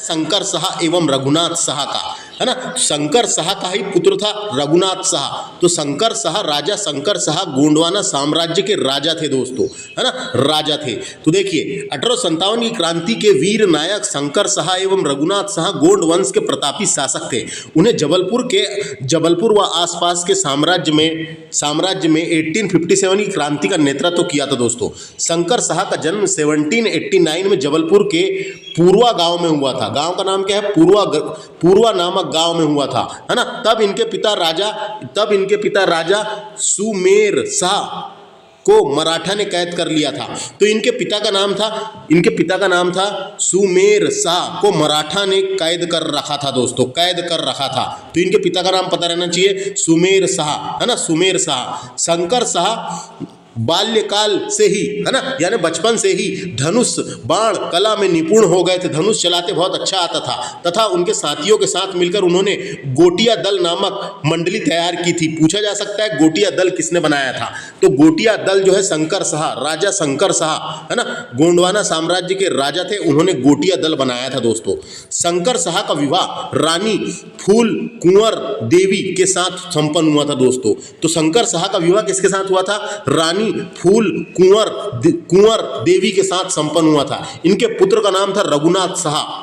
[SPEAKER 1] शंकर शाह एवं रघुनाथ शाह का, है ना। शंकर शाह का ही पुत्र था रघुनाथ शाह। तो शंकर शाह, राजा शंकर शाह गोंडवाना साम्राज्य के राजा थे दोस्तों, है ना, राजा थे। तो देखिए 1857 की क्रांति के वीर नायक शंकर शाह एवं रघुनाथ शाह गोंड वंश के प्रतापी शासक थे। उन्हें जबलपुर व आसपास के साम्राज्य में 1857 की क्रांति का नेतृत्व किया था दोस्तों। शंकर शाह का जन्म 1789 में जबलपुर के पूर्वा गांव में हुआ था। गांव का नाम क्या है? पूर्वा नामक गांव में हुआ था, है ना। तब इनके पिता राजा सुमेर शाह को मराठा ने कैद कर लिया था। तो इनके पिता का नाम था सुमेर शाह को मराठा ने कैद कर रखा था दोस्तों, कैद कर रखा था। तो इनके पिता का नाम पता रहना चाहिए, सुमेर शाह, है ना, सुमेर शाह। शंकर शाह बाल्यकाल से ही, है ना, यानी बचपन से ही धनुष बाण कला में निपुण हो गए थे, धनुष चलाते बहुत अच्छा आता था, तथा उनके साथियों के साथ मिलकर उन्होंने गोटिया दल नामक मंडली तैयार की थी। पूछा जा सकता है गोटिया दल किसने बनाया था, तो गोटिया दल जो है शंकर शाह, राजा शंकर शाह, है ना, गोंडवाना साम्राज्य के राजा थे, उन्होंने गोटिया दल बनाया था दोस्तों। शंकर शाह का विवाह रानी फूल कुंवर देवी के साथ संपन्न हुआ था दोस्तों। तो शंकर शाह का विवाह किसके साथ हुआ था? रानी फूल कुंवर देवी के साथ संपन्न हुआ था। इनके पुत्र का नाम था रघुनाथ शाह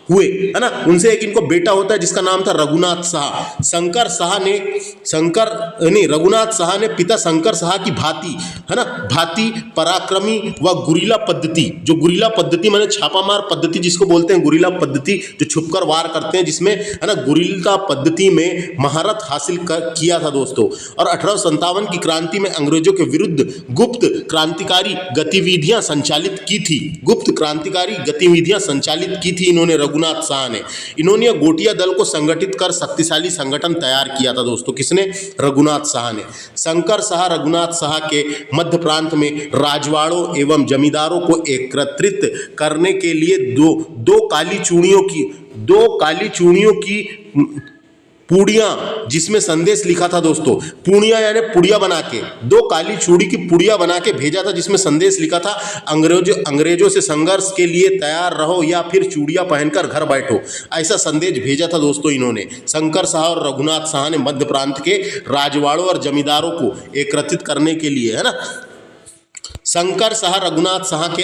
[SPEAKER 1] हुए, है ना, उनसे एक इनको बेटा होता है जिसका नाम था रघुनाथ शाह। रघुनाथ शाह ने पिता शंकर शाह की भांति, है ना, भांति पराक्रमी व गुरीला पद्धति, जो गुरीला पद्धति माने छापामार पद्धति जिसको बोलते हैं, गुरीला पद्धति जो छुपकर वार करते हैं, जिसमें, है ना, गुरीला पद्धति में महारत हासिल किया था दोस्तों। और 1857 की क्रांति में अंग्रेजों के विरुद्ध गुप्त क्रांतिकारी गतिविधियां संचालित की थी, गुप्त क्रांतिकारी गतिविधियां संचालित की थी इन्होंने, रघुनाथ शाह ने। इन्होंने गोटिया दल को संगठित कर शक्तिशाली संगठन तैयार किया था दोस्तों। किसने? रघुनाथ शाह ने। शंकर शाह रघुनाथ शाह के मध्य प्रांत में राजवाड़ों एवं जमींदारों को एकत्रित करने के लिए दो काली चूड़ियों की पुड़िया, जिसमें संदेश लिखा था दोस्तों, पुड़िया यानी पुड़िया बना के, दो काली चूड़ी की पुड़िया बना के भेजा था, जिसमें संदेश लिखा था अंग्रेजों से संघर्ष के लिए तैयार रहो या फिर चूड़िया पहनकर घर बैठो। ऐसा संदेश भेजा था दोस्तों इन्होंने। शंकर शाह और रघुनाथ शाह ने मध्य प्रांत के राजवाड़ों और जमींदारों को एकत्रित करने के लिए, है ना, शंकर शाह रघुनाथ शाह के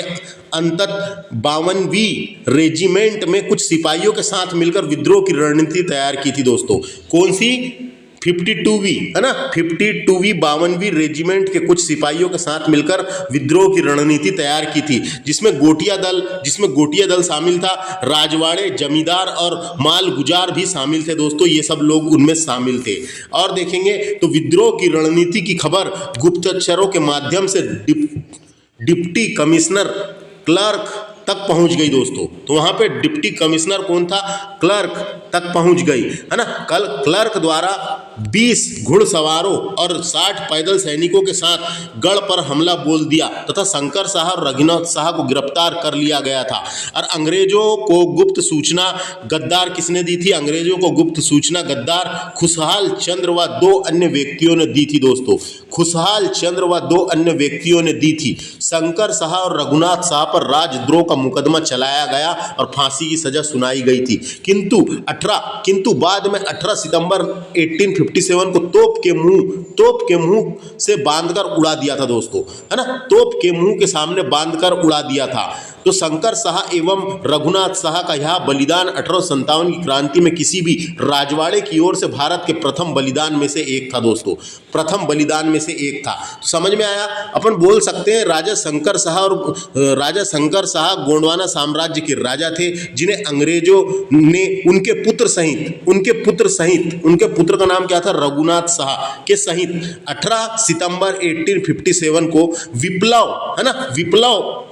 [SPEAKER 1] अंतत 52वीं रेजिमेंट में कुछ सिपाहियों के साथ मिलकर विद्रोह की रणनीति तैयार की थी दोस्तों। कौन सी? 52वीं, है ना, 52वीं 52वीं रेजिमेंट के कुछ सिपाहियों के साथ मिलकर विद्रोह की रणनीति तैयार की थी, जिसमें गोटिया दल शामिल था, राजवाड़े, जमींदार और माल गुजार भी शामिल थे दोस्तों। ये सब लोग उनमें शामिल थे। और देखेंगे तो विद्रोह की रणनीति की खबर गुप्तचरों के माध्यम से डिप्टी कमिश्नर क्लर्क तक पहुंच गई दोस्तों। तो वहां पे डिप्टी कमिश्नर कौन था? क्लर्क तक पहुंच गई, है ना। कल क्लर्क द्वारा 20 घुड़सवारों और 60 पैदल सैनिकों के साथ गढ़ पर हमला बोल दिया तथा शंकर शाह और रघुनाथ शाह को गिरफ्तार कर लिया गया था। और अंग्रेजों को गुप्त सूचना गद्दार किसने दी थी? अंग्रेजों को गुप्त सूचना गद्दार खुशहाल चंद्र व 2 अन्य व्यक्तियों ने दी थी दोस्तों। खुशहाल चंद्र व 2 अन्य व्यक्तियों ने दी थी। शंकर शाह और रघुनाथ शाह पर राजद्रोह का मुकदमा चलाया गया और फांसी की सजा सुनाई गई थी। किंतु बाद में 18 सितंबर 1857 को तोप के मुंह से बांधकर उड़ा दिया था दोस्तों, है ना, तोप के मुंह के सामने बांधकर उड़ा दिया था। तो शंकर शाह एवं रघुनाथ शाह का यह बलिदान 1857 की क्रांति में किसी भी राजवाड़े की ओर से भारत के प्रथम बलिदान में से एक था दोस्तों, प्रथम बलिदान में से एक था। तो समझ में आया? अपन बोल सकते हैं राजा शंकर शाह गोंडवाना साम्राज्य के राजा थे, जिन्हें अंग्रेजों ने उनके पुत्र का नाम क्या था? रघुनाथ शाह के सहित 18 सितंबर 1857 को विप्लव, है ना, विप्लव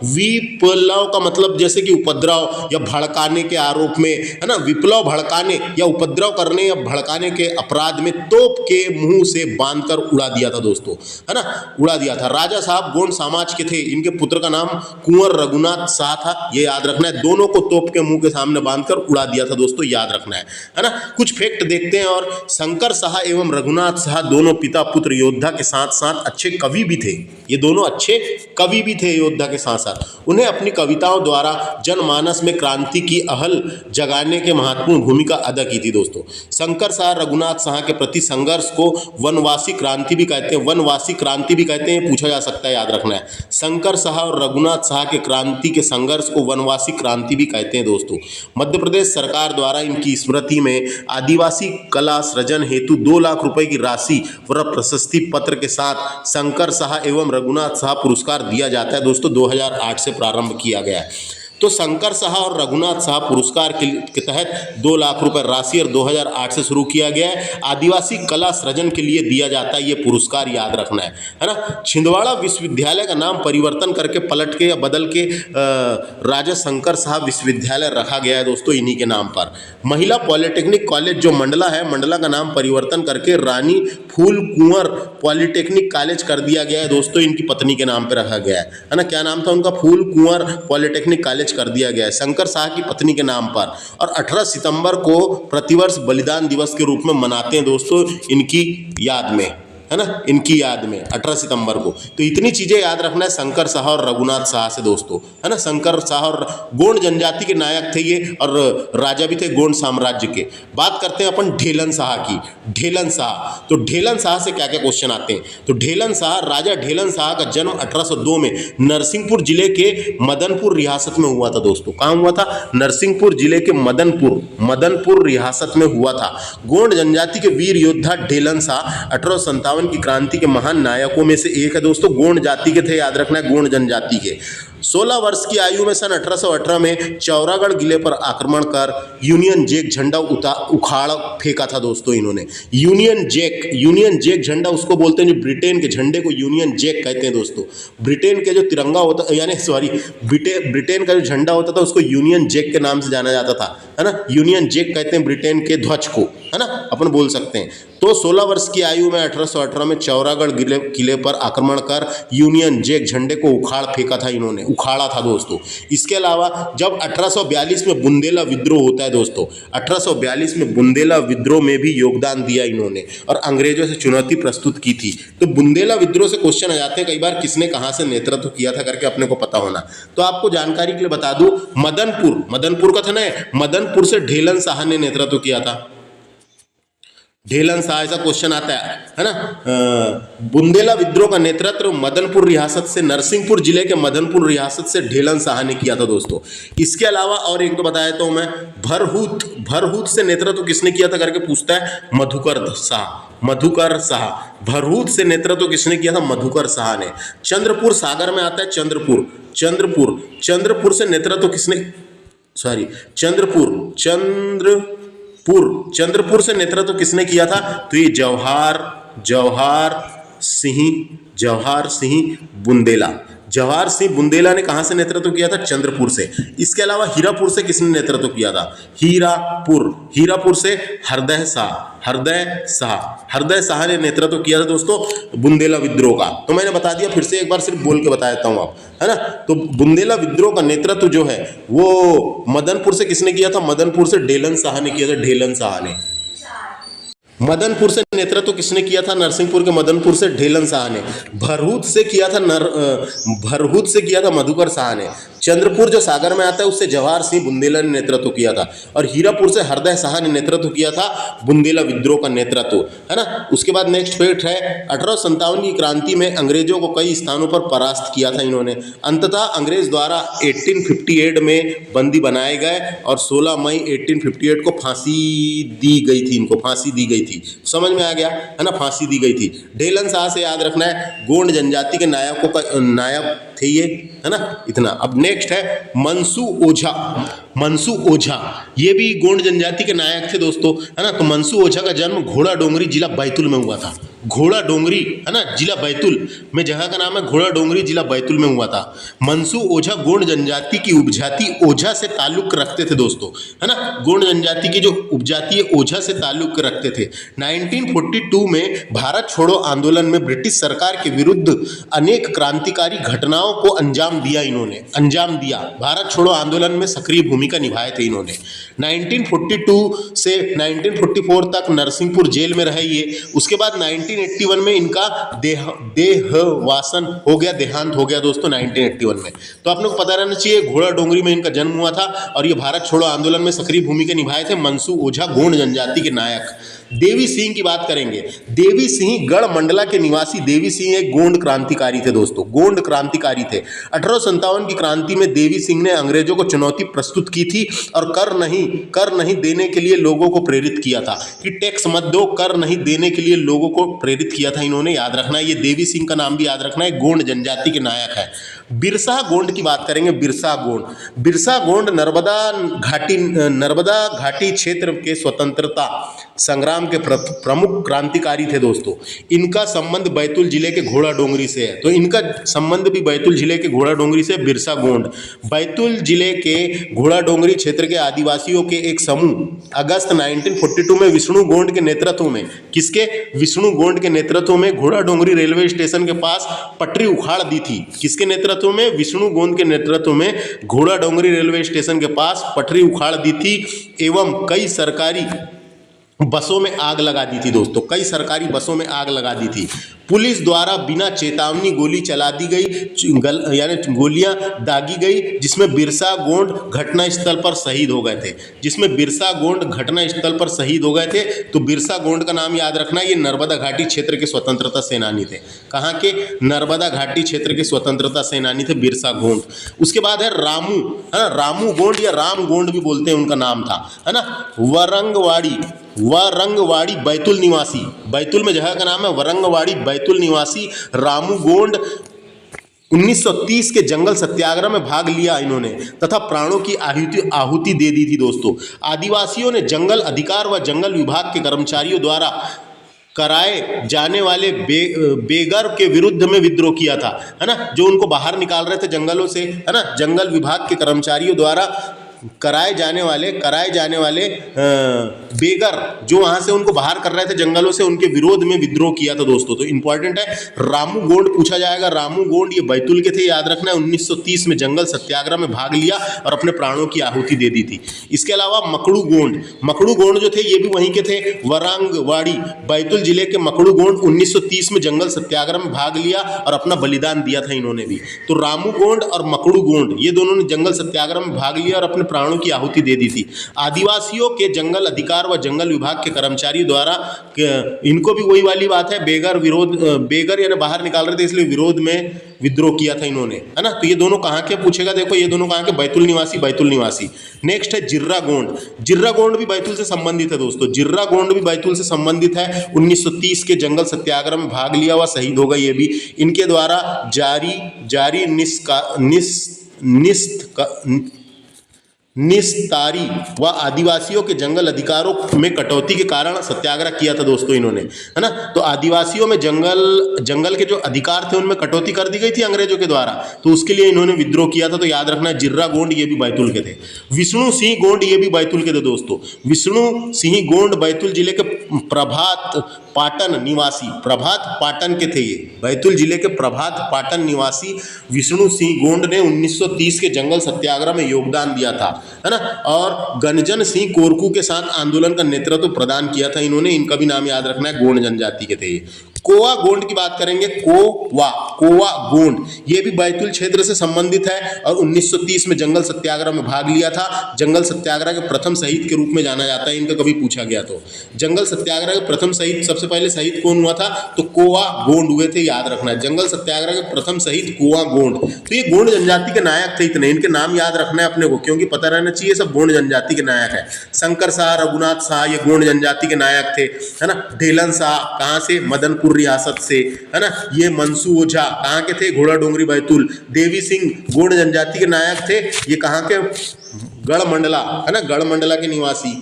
[SPEAKER 1] का मतलब जैसे कि उपद्रव या भड़काने के आरोप में, है ना, विप्लव भड़काने या उपद्रव करने या भड़काने के अपराध में तोप के मुंह से बांधकर उड़ा दिया था दोस्तों, है ना, उड़ा दिया था। राजा साहब गोंड समाज के थे, इनके पुत्र का नाम कुंवर रघुनाथ शाह था, ये याद रखना है। दोनों को तोप के मुंह के सामने बांधकर उड़ा दिया था दोस्तों, याद रखना है ना। कुछ फैक्ट देखते हैं। और शंकर शाह एवं रघुनाथ शाह दोनों पिता पुत्र योद्धा के साथ साथ अच्छे कवि भी थे। ये दोनों अच्छे कवि भी थे योद्धा के साथ साथ। उन्हें अपनी कविताओं द्वारा जनमानस में क्रांति की अहल जगाने के महत्वपूर्ण भूमिका अदा की थी दोस्तों। शंकर शाह रघुनाथ शाह के प्रति संघर्ष को वनवासी क्रांति भी कहते हैं, पूछा जा सकता है, याद रखना है। शंकर शाह और रघुनाथ शाह के क्रांति के संघर्ष को वनवासी क्रांति भी कहते हैं दोस्तों। मध्य प्रदेश सरकार द्वारा इनकी स्मृति में आदिवासी कला सृजन हेतु 2 लाख रुपए की राशि व प्रशस्ति पत्र के साथ शंकर शाह एवं रघुनाथ शाह पुरस्कार दिया जाता है दोस्तों। 2008 से प्रारंभ किया गया है। तो शंकर शाह और रघुनाथ शाह पुरस्कार के तहत 2 लाख रुपए राशि और 2008 से शुरू किया गया है। आदिवासी कला सृजन के लिए दिया जाता है ये पुरस्कार, याद रखना है ना। छिंदवाड़ा विश्वविद्यालय का नाम परिवर्तन करके पलट के या बदल के राजा शंकर शाह विश्वविद्यालय रखा गया है दोस्तों, इन्हीं के नाम पर। महिला पॉलिटेक्निक कॉलेज जो मंडला है, मंडला का नाम परिवर्तन करके रानी फूल कुंवर पॉलिटेक्निक कॉलेज कर दिया गया है दोस्तों, इनकी पत्नी के नाम पे रखा गया है ना। क्या नाम था उनका? फूल कुंवर पॉलिटेक्निक कॉलेज कर दिया गया है शंकर शाह की पत्नी के नाम पर। और 18 सितंबर को प्रतिवर्ष बलिदान दिवस के रूप में मनाते हैं दोस्तों, इनकी याद में, है ना, इनकी याद में 18 सितंबर को। तो इतनी चीज़ें याद रखना है शंकर शाह और रघुनाथ शाह से दोस्तों, है ना। शंकर शाह और गोंड जनजाति के नायक थे ये, और राजा भी थे गोंड साम्राज्य के। बात करते हैं अपन ढेलन शाह की। ढेलन शाह, तो ढेलन शाह से क्या क्या क्वेश्चन आते हैं? तो ढेलन शाह, राजा ढेलन शाह का जन्म 1802 में नरसिंहपुर जिले के मदनपुर रियासत में हुआ था दोस्तों। कहाँ हुआ था? नरसिंहपुर जिले के मदनपुर रियासत में हुआ था। गोंड जनजाति के वीर योद्धा ढेलन शाह 1857 की क्रांति के महान नायकों में से एक है दोस्तों। गोंड जाति के थे, याद रखना है, गोंड जनजाति के। 16 वर्ष की आयु में सन 1818 में चौरागढ़ किले पर आक्रमण कर यूनियन जैक झंडा उखाड़ फेंका था दोस्तों इन्होंने। यूनियन जैक झंडा उसको बोलते हैं जो ब्रिटेन के झंडे को यूनियन जैक कहते हैं दोस्तों। ब्रिटेन के जो तिरंगा होता, यानी सॉरी, ब्रिटेन का जो झंडा होता था उसको यूनियन जैक के नाम से जाना जाता था, है ना। यूनियन जैक कहते हैं ब्रिटेन के ध्वज को, है ना, अपन बोल सकते हैं। तो 16 वर्ष की आयु में 1818 में चौरागढ़ किले पर आक्रमण कर यूनियन जैक झंडे को उखाड़ फेंका था इन्होंने, उखाड़ा था दोस्तों। इसके अलावा जब 1842 में बुंदेला विद्रोह होता है दोस्तों, 1842 में बुंदेला विद्रोह में भी योगदान दिया इन्होंने और अंग्रेजों से चुनौती प्रस्तुत की थी। तो बुंदेला विद्रोह से क्वेश्चन आ जाते हैं कई बार, किसने कहाँ से नेतृत्व किया था करके अपने को पता होना। तो आपको जानकारी के लिए बता दूं, मदनपुर का था ना, मदनपुर से ढेलन शाह ने नेतृत्व किया था। ढेलन शाह, ऐसा क्वेश्चन आता है ना। बुंदेला विद्रोह का नेतृत्व मदनपुर रियासत से, नरसिंहपुर जिले के मदनपुर रियासत से ढेलन शाह ने किया था दोस्तों। इसके अलावा और एक तो बताया तो मैं, भरहूत से नेतृत्व किसने किया था करके पूछता है, मधुकर शाह। भरहूत से नेतृत्व किसने किया था? मधुकर शाह ने। चंद्रपुर सागर में आता है, चंद्रपुर से नेतृत्व किसने, सॉरी, चंद्रपुर से नेतृत्व किसने किया था? तो ये जवाहर सिंह बुंदेला ने कहां से नेतृत्व किया था? चंद्रपुर से। इसके अलावा हीरापुर से किसने नेतृत्व किया था? हीरापुर से हृदय शाह ने नेतृत्व किया था दोस्तों बुंदेला विद्रोह का। तो मैंने बता दिया, फिर से एक बार सिर्फ बोल के बता देता हूं आप, है ना। तो बुंदेला विद्रोह का नेतृत्व जो है वो मदनपुर से किसने किया था? मदनपुर से ढेलन शाह ने किया था, ढेलन शाह ने। मदनपुर से नेतृत्व किसने किया था? नरसिंहपुर के मदनपुर से ढेलन शाह ने। भरहूत से किया था मधुकर शाह ने। चंद्रपुर जो सागर में आता है उससे जवाहर सिंह बुंदेला ने नेतृत्व किया था, और हीरापुर से हृदय शाह ने नेतृत्व किया था बुंदेला विद्रोह का नेतृत्व, है ना। उसके बाद नेक्स्ट फैक्ट है, 1857 की क्रांति में अंग्रेजों को कई स्थानों पर परास्त किया था इन्होंने। अंततः अंग्रेज द्वारा 1858 में बंदी बनाए गए और 16 मई 1858 को फांसी दी गई थी, इनको फांसी दी गई थी। समझ में आ गया, है ना, फांसी दी गई थी। ढेलन शाह से याद रखना है, गोंड जनजाति के नायक थे ये, है ना, इतना। अब नेक्स्ट है मनसू ओझा, ये भी गोंड जनजाति के नायक थे दोस्तों, है ना। तो मनसू ओझा का जन्म घोड़ा डोंगरी जिला बैतूल में हुआ था। घोड़ा डोंगरी, है ना, जिला बैतूल में, जगह का नाम है घोड़ा डोंगरी, जिला बैतूल में हुआ था। मनसू ओझा गोंड जनजाति की उपजाति ओझा से ताल्लुक रखते थे दोस्तों, है ना। गोंड जनजाति की जो उपजाति है ओझा से ताल्लुक रखते थे। 1942 में भारत छोड़ो आंदोलन में ब्रिटिश सरकार के विरुद्ध अनेक क्रांतिकारी घटनाओं को अंजाम दिया। भारत छोड़ो आंदोलन में सक्रिय भूमिका निभाए थे इन्होंने। 1942 से 1944 तक नरसिंहपुर जेल में रहे ये। उसके बाद 1981 में इनका देहांत हो गया दोस्तों 1981 में। तो आप लोग को पता रहना चाहिए, घोड़ा डोंगरी में इनका जन्म हुआ था और ये भारत छोड़ो आंदोलन में सक्रिय भूमिका निभाए थे मनसू ओझा, गोंड जनजाति के नायक। देवी सिंह की बात करेंगे। देवी सिंह गढ़ मंडला के निवासी देवी सिंह एक गोंड क्रांतिकारी थे दोस्तों, गोंड क्रांतिकारी थे। 1857 की क्रांति में देवी सिंह ने अंग्रेजों को चुनौती प्रस्तुत की थी और कर नहीं देने के लिए लोगों को प्रेरित किया था, कि टैक्स मत दो, कर नहीं देने के लिए लोगों को प्रेरित किया था इन्होंने, याद रखना है। ये देवी सिंह का नाम भी याद रखना है, गोंड जनजाति के नायक है। बिरसा गोंड की बात करेंगे। बिरसा गोंड नर्मदा घाटी क्षेत्र के स्वतंत्रता संग्राम के प्रमुख क्रांतिकारी थे दोस्तों। इनका संबंध बैतूल जिले के घोड़ा डोंगरी से है, तो इनका संबंध भी बैतूल जिले के घोड़ा डोंगरी से। बिरसा गोंड बैतूल जिले के घोड़ा डोंगरी क्षेत्र के आदिवासियों के एक समूह अगस्त 1942 में विष्णु गोंड के नेतृत्व में, किसके? विष्णु गोंड के नेतृत्व में घोड़ा डोंगरी रेलवे स्टेशन के पास पटरी उखाड़ दी थी। किसके नेतृत्व में? विष्णु गोंड के नेतृत्व में घोड़ा डोंगरी रेलवे स्टेशन के पास पटरी उखाड़ दी थी एवं कई सरकारी बसों में आग लगा दी थी दोस्तों। कई सरकारी बसों में आग लगा दी थी। पुलिस द्वारा बिना चेतावनी गोली चला दी गई, यानी गोलियां दागी गई, जिसमें बिरसा गोंड घटनास्थल पर शहीद हो गए थे। तो बिरसा गोंड का नाम याद रखना, ये नर्मदा घाटी क्षेत्र के स्वतंत्रता सेनानी थे। कहाँ के? नर्मदा घाटी क्षेत्र के स्वतंत्रता सेनानी थे बिरसा गोंड। उसके बाद है रामू, है ना, रामू गोंड या राम गोंड भी बोलते हैं, उनका नाम था, है ना। वरंगवाड़ी बैतूल निवासी, बैतूल में जगह का नाम है वरंगवाड़ी बैतूल निवासी रामू गोंड 1930 के जंगल सत्याग्रह में भाग लिया इन्होंने तथा प्राणों की आहुति दे दी थी दोस्तों। आदिवासियों ने जंगल अधिकार व जंगल विभाग के कर्मचारियों द्वारा कराए जाने वाले बेगर के विरुद्ध में विद्रोह किया था, है ना, जो उनको बाहर निकाल रहे थे जंगलों से, है ना। जंगल विभाग के कर्मचारियों द्वारा कराए जाने वाले बेगर जो वहां से उनको बाहर कर रहे थे जंगलों से, उनके विरोध में विद्रोह किया था दोस्तों। तो इंपॉर्टेंट है, रामू गोंड पूछा जाएगा। रामू गोंड ये बैतूल के थे, याद रखना है। 1930 में जंगल सत्याग्रह में भाग लिया और अपने प्राणों की आहुति दे दी थी। इसके अलावा मकड़ू गोंड जो थे ये भी वहीं के थे, वरंगवाड़ी बैतूल जिले के मकड़ू गोंड 1930 में जंगल सत्याग्रह में भाग लिया और अपना बलिदान दिया था इन्होंने भी। तो रामू गोंड और मकड़ू गोंड ये दोनों ने जंगल सत्याग्रह में भाग लिया और अपने प्राणों की आहुति दे दी थी। आदिवासियों के जंगल अधिकार व जंगल विभाग के कर्मचारियों द्वारा, इनको भी वही वाली बात है, बेगर यानी बाहर निकाल रहे थे, इसलिए विरोध में विद्रोह किया था इन्होंने, है ना। तो ये दोनों कहाँ के पूछेगा, देखो ये दोनों कहाँ के? बैतूल निवासी। नेक्स्ट है जिर्रा गोंड भी बैतूल से संबंधित है दोस्तों। जिर्रा गोंड भी बैतूल से संबंधित है। 1930 के जंगल सत्याग्रह में भाग लिया व शहीद हो गए ये भी। इनके द्वारा जारी निस्तारी व आदिवासियों के जंगल अधिकारों में कटौती के कारण सत्याग्रह किया था दोस्तों इन्होंने, है ना। तो आदिवासियों में जंगल के जो अधिकार थे उनमें कटौती कर दी गई थी अंग्रेजों के द्वारा, तो उसके लिए इन्होंने विद्रोह किया था। तो याद रखना है, जिर्रा गोंड ये भी बैतूल के थे। विष्णु सिंह गोंड ये भी बैतूल के थे दोस्तों। विष्णु सिंह गोंड बैतूल जिले के प्रभात पाटन के थे। ये बैतूल जिले के प्रभात पाटन निवासी विष्णु सिंह गोंड ने 1930 के जंगल सत्याग्रह में योगदान दिया था, है ना। और गणजन सिंह कोरकू के साथ आंदोलन का नेतृत्व प्रदान किया था इन्होंने। इनका भी नाम याद रखना है, गोंड जनजाति के थे ये। कोवा गोंड की बात करेंगे। कोवा गोंड ये भी बैतूल क्षेत्र से संबंधित है और 1930 में जंगल सत्याग्रह में भाग लिया था। जंगल सत्याग्रह के प्रथम शहीद के रूप में जाना जाता है, इनका कभी पूछा गया तो। जंगल सत्याग्रह के प्रथम शहीद, सबसे पहले शहीद कौन हुआ था? तो कोवा गोंड हुए थे, याद रखना है। जंगल सत्याग्रह के प्रथम शहीद कोवा गोंड। तो ये गोंड जनजाति के नायक थे इतने, इनके नाम याद रखना है अपने को, क्योंकि पता रहना चाहिए सब गोंड जनजाति के नायक है। शंकर शाह, रघुनाथ शाह ये गोंड जनजाति के नायक थे, है ना। ढेलन शाह कहाँ से? मदनपुर रियासत से, है ना। ये मनसू ओझा कहाँ के थे? घोड़ा डोंगरी बैतूल। देवी सिंह गोंड जनजाति के नायक थे, ये कहाँ के? गढ़मंडला, है ना, गढ़मंडला के निवासी।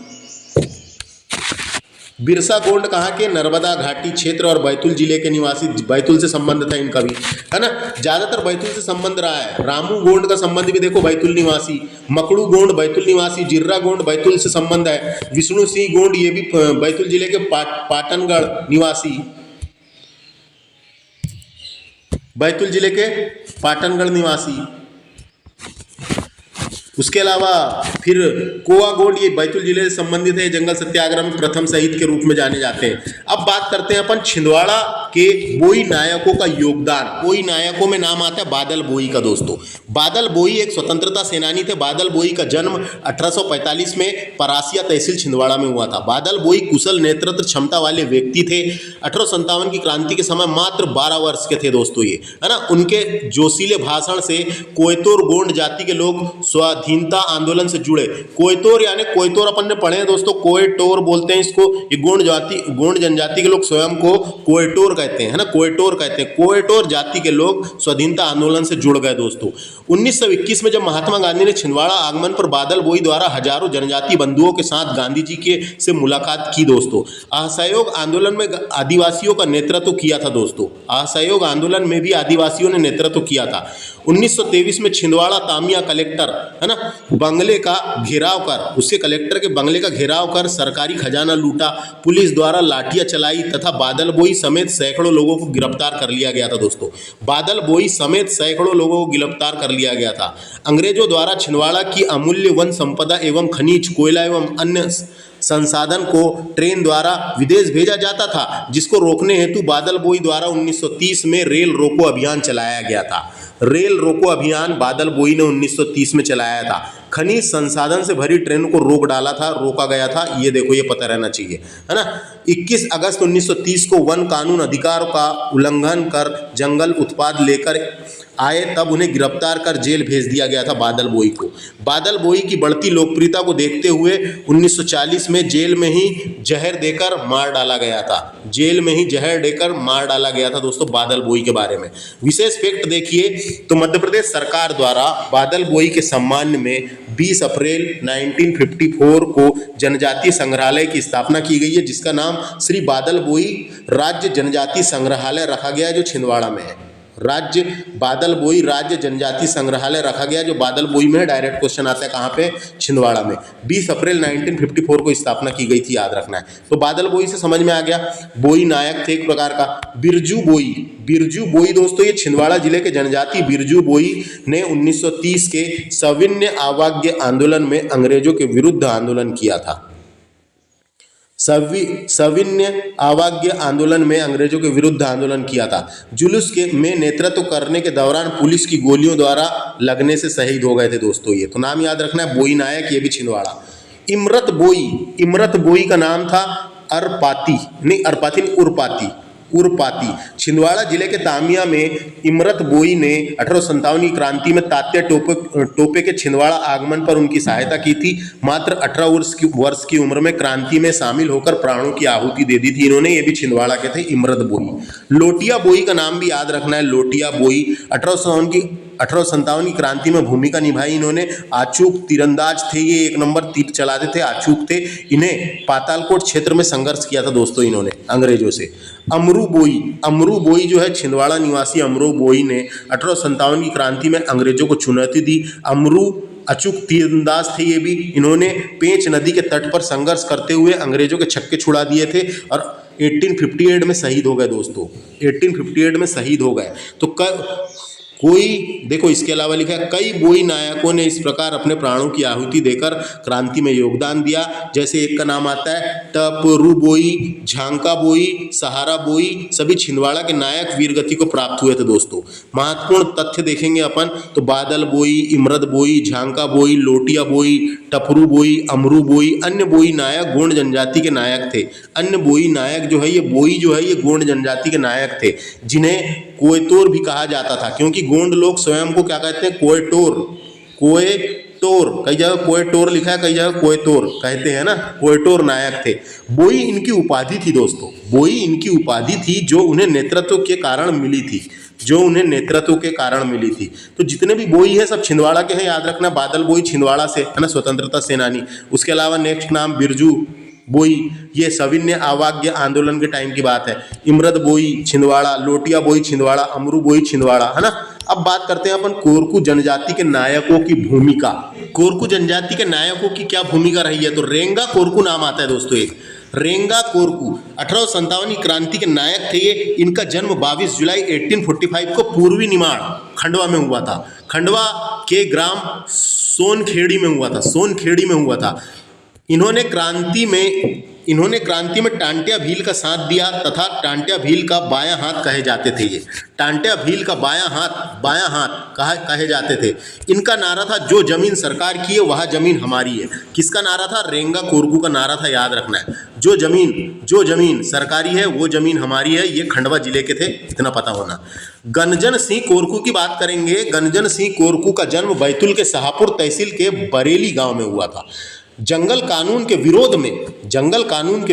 [SPEAKER 1] बिरसा गोंड कहाँ के? नर्मदा घाटी क्षेत्र और बैतूल जिले के निवासी। बैतूल से संबंध था इनका भी, है ना। ज्यादातर बैतूल से संबंध रहा है। रामू गोंड का संबंध भी देखो बैतूल निवासी। मकड़ू गोंड बैतूल निवासी। जिर्रा गोंड बैतूल से संबंध है। विष्णु सिंह गोंड ये भी बैतूल जिले के पाटनगढ़ निवासी, बैतूल जिले के पाटनगढ़ निवासी। उसके अलावा फिर कोवा गोंड ये बैतूल जिले से संबंधित है। जंगल सत्याग्रह में प्रथम शहीद के रूप में जाने जाते हैं। अब बात करते हैं अपन छिंदवाड़ा के बोई नायकों का योगदान। बोई नायकों में नाम आता है बादल बोई का दोस्तों। बादल बोई एक स्वतंत्रता सेनानी थे। बादल बोई का जन्म 1845 में परासिया तहसील छिंदवाड़ा में हुआ था। बादल बोई कुशल नेतृत्व क्षमता वाले व्यक्ति थे। 1857 की क्रांति के समय मात्र 12 वर्ष के थे दोस्तों ये, है ना। उनके जोशीले भाषण से कोयतोर गोंड जाति के लोग स्वाधीनता आंदोलन से जुड़े। कोयतोर यानी कोयतोर अपन ने पढ़े हैं दोस्तों, कोयटोर बोलते हैं इसको। ये गोंड जनजाति के लोग स्वयं को कोयटोर कहते हैं, है ना, कोयटोर कहते हैं। कोयटोर जाति के लोग स्वाधीनता आंदोलन से जुड़ गए दोस्तों। 1921 में जब महात्मा गांधी ने छिंदवाड़ा आगमन पर बादल बोई द्वारा हजारों जनजाति बंधुओं के साथ गांधी जी के से मुलाकात की दोस्तों। असहयोग आंदोलन में आदिवासियों का नेतृत्व किया था दोस्तों। असहयोग आंदोलन में भी आदिवासियों ने नेतृत्व किया था। 1923 में छिंदवाड़ा तामिया कलेक्टर, है ना, बंगले का घेराव कर, उसके कलेक्टर के बंगले का घेराव कर सरकारी खजाना लूटा। पुलिस द्वारा लाठियां चलाई तथा बादल बोई समेत सैकड़ों लोगों को गिरफ्तार कर लिया गया था दोस्तों। बादल बोई समेत सैकड़ों लोगों को गिरफ्तार कर लिया गया था। अंग्रेजों द्वारा छिंदवाड़ा की अमूल्य वन संपदा एवं खनिज, कोयला एवं अन्य संसाधन को ट्रेन द्वारा विदेश भेजा जाता था, जिसको रोकने हेतु बादल बोई द्वारा 1930 में रेल रोको अभियान चलाया गया था। रेल रोको अभियान बादल बोई ने 1930 में चलाया था। खनिज संसाधन से भरी ट्रेन को रोका गया था। ये देखो, ये पता रहना चाहिए, है ना। 21 अगस्त 1930 को वन कानून अधिकारों का उल्लंघन कर जंगल उत्पाद लेकर आए, तब उन्हें गिरफ्तार कर जेल भेज दिया गया था बादल बोई को। बादल बोई की बढ़ती लोकप्रियता को देखते हुए 1940 में जेल में ही जहर देकर मार डाला गया था। जेल में ही जहर देकर मार डाला गया था दोस्तों बादल बोई के बारे में। विशेष फैक्ट देखिए तो मध्य प्रदेश सरकार द्वारा बादल बोई के सम्मान में 20 अप्रैल 1954 को जनजातीय संग्रहालय की स्थापना की गई है, जिसका नाम श्री बादल बोई राज्य जनजातीय संग्रहालय रखा गया है, जो छिंदवाड़ा में है। बादल बोई राज्य जनजाति संग्रहालय रखा गया, जो बादल बोई में है। डायरेक्ट क्वेश्चन आता है कहाँ पे? छिंदवाड़ा में। 20 अप्रैल 1954 को स्थापना की गई थी, याद रखना है। तो बादल बोई से समझ में आ गया, बोई नायक थे एक प्रकार का। बिरजू बोई दोस्तों, ये छिंदवाड़ा जिले के जनजाति बिरजू बोई ने 1930 के सविनय अवज्ञा आंदोलन में अंग्रेजों के विरुद्ध आंदोलन किया था। सविनय अवज्ञा आंदोलन में अंग्रेजों के विरुद्ध आंदोलन किया था। जुलूस में नेतृत्व करने के दौरान पुलिस की गोलियों द्वारा लगने से शहीद हो गए थे दोस्तों ये। तो नाम याद रखना है, बोई नायक, ये भी छिंदवाड़ा। इमरत बोई का नाम था उरपाती। छिंदवाड़ा जिले के तामिया में इमरत बोई ने 1857 की क्रांति में तात्या टोपे के छिंदवाड़ा आगमन पर उनकी सहायता की थी। मात्र 18 वर्ष की उम्र में क्रांति में शामिल होकर प्राणों की आहुति दे दी थी इन्होंने। ये भी छिंदवाड़ा के थे, इमरत बोई। लोटिया बोई का नाम भी याद रखना है, लोटिया बोई। 1857 की क्रांति में भूमिका निभाई इन्होंने। अचूक तीरंदाज थे ये, 1 नंबर तीर चलाते थे, अचूक थे। इन्हें पातालकोट क्षेत्र में संघर्ष किया था दोस्तों इन्होंने अंग्रेजों से। अमरू बोई जो है छिंदवाड़ा निवासी अमरू बोई ने 1857 की क्रांति में अंग्रेजों को चुनौती दी। अमरू अचूक तीरंदाज थे ये भी। इन्होंने पेंच नदी के तट पर संघर्ष करते हुए अंग्रेजों के छक्के छुड़ा दिए थे और 1858 में शहीद हो गए दोस्तों। 1858 में शहीद हो गए। तो कोई देखो, इसके अलावा लिखा है, कई बोई नायकों ने इस प्रकार अपने प्राणों की आहुति देकर क्रांति में योगदान दिया। जैसे एक का नाम आता है टपरू बोई, झांका बोई, सहारा बोई, सभी छिंदवाड़ा के नायक वीरगति को प्राप्त हुए थे दोस्तों। महत्वपूर्ण तथ्य देखेंगे अपन तो बादल बोई, इमरत बोई, झांका बोई, लोटिया बोई, टपरू बोई, अमरू बोई, अन्य बोई नायक गोंड जनजाति के नायक थे। अन्य बोई नायक जो है ये गोंड जनजाति के नायक थे, जिन्हें कोयतोर भी कहा जाता था, क्योंकि गोंड लोग स्वयं को क्या कहते हैं? कोयटोर। कई जगह कोयटोर लिखा है, कई जगह कोयतोर कहते हैं ना। कोयटोर नायक थे। बोई इनकी उपाधि थी दोस्तों, बोई इनकी उपाधि थी जो उन्हें नेतृत्व के कारण मिली थी। तो जितने भी बोई है सब छिंदवाड़ा के हैं, याद रखना। बादल बोई छिंदवाड़ा से, है ना, स्वतंत्रता सेनानी। उसके अलावा नेक्स्ट नाम बिरजू बोई, ये सविनय अवज्ञा आंदोलन के टाइम की बात है। इमरत बोई छिंदवाड़ा, लोटिया बोई छिंदवाड़ा, अमरू बोई छिंदवाड़ा, है ना। अब बात करते हैं अपन कोरकू जनजाति के नायकों की भूमिका। कोरकू जनजाति के नायकों की क्या भूमिका रही है? तो रेंगा कोरकू नाम आता है दोस्तों एक। रेंगा कोरकू 1857 की क्रांति के नायक थे ये। इनका जन्म 22 जुलाई 1845 को पूर्वी निमाड़ खंडवा में हुआ था। खंडवा के ग्राम सोनखेड़ी में हुआ था। इन्होंने क्रांति में इन्होंने क्रांति में टांट्या भील का साथ दिया तथा टांट्या भील का बायां हाथ कहे जाते थे। ये टांट्या भील का बायां हाथ कहे जाते थे। इनका नारा था जो जमीन सरकार की है वह जमीन हमारी है। किसका नारा था? रेंगा कोरकू का नारा था, याद रखना है। जो जमीन सरकारी है वो जमीन हमारी है। ये खंडवा जिले के थे, इतना पता होना। गंजन सिंह कोरकू की बात करेंगे। गंजन सिंह कोरकू का जन्म बैतूल के शाहपुर तहसील के बरेली गांव में हुआ था। जंगल कानून के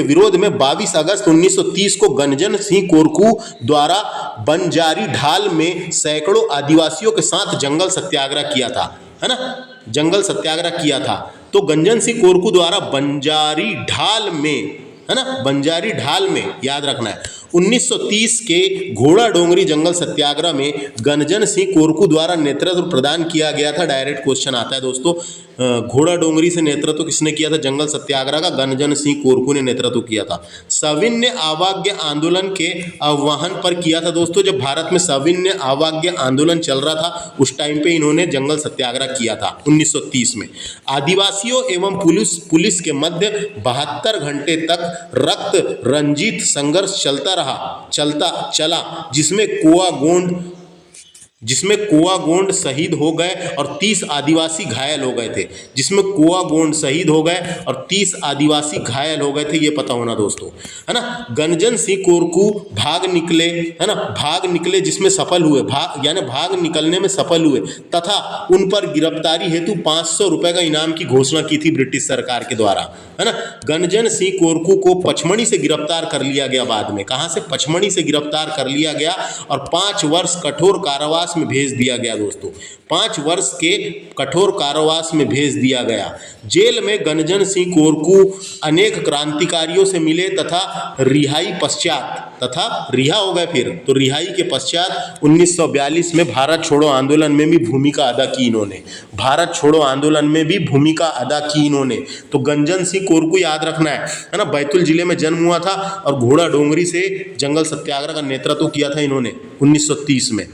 [SPEAKER 1] विरोध में 22 अगस्त 1930 को गंजन सिंह कोरकू द्वारा बंजारी ढाल में सैकड़ों आदिवासियों के साथ जंगल सत्याग्रह किया था, है ना, जंगल सत्याग्रह किया था। तो गंजन सिंह कोरकू द्वारा बंजारी ढाल में, है ना, बंजारी ढाल में, याद रखना है, 1930 के घोड़ा डोंगरी जंगल सत्याग्रह में गंजन सिंह कोरकू द्वारा नेतृत्व प्रदान किया गया था। डायरेक्ट क्वेश्चन आता है दोस्तों, घोड़ा डोंगरी से नेतृत्व किसने किया था जंगल सत्याग्रह का? गंजन सिंह कोरकू ने नेतृत्व किया था। सविनय अवज्ञा आंदोलन के आह्वान पर किया था दोस्तों। जब भारत में सविनय अवज्ञा आंदोलन चल रहा था उस टाइम पे इन्होंने जंगल सत्याग्रह किया था 1930 में। आदिवासियों एवं पुलिस के मध्य 72 घंटे तक रक्त रंजित संघर्ष चला जिसमें कोआ गोंड शहीद हो गए और 30 आदिवासी घायल हो गए थे। ये पता होना दोस्तों, है ना। गंजन सिंह कोरकू भाग निकले जिसमें सफल हुए, भाग निकलने में सफल हुए तथा उन पर गिरफ्तारी हेतु 500 रुपए का इनाम की घोषणा की थी ब्रिटिश सरकार के द्वारा, है ना। गंजन सिंह कोरकू को पचमढ़ी से गिरफ्तार कर लिया गया। बाद में कहां से? पचमढ़ी से गिरफ्तार कर लिया गया और 5 वर्ष कठोर कारावास में भेज दिया गया दोस्तों। 5 वर्ष के कठोर कारावास में भेज दिया गया। जेल में गंजन सिंह कोरकू अनेक क्रांतिकारियों से मिले तथा रिहा हो गए। फिर तो रिहाई के पश्चात 1942 में भारत छोड़ो आंदोलन में भी भूमिका अदा की इन्होंने। तो गंजन सिंह कोरकू याद रखना है ना। बैतूल जिले में जन्म हुआ था और घोड़ा डोंगरी से जंगल सत्याग्रह का नेतृत्व किया था इन्होंने 1930 में।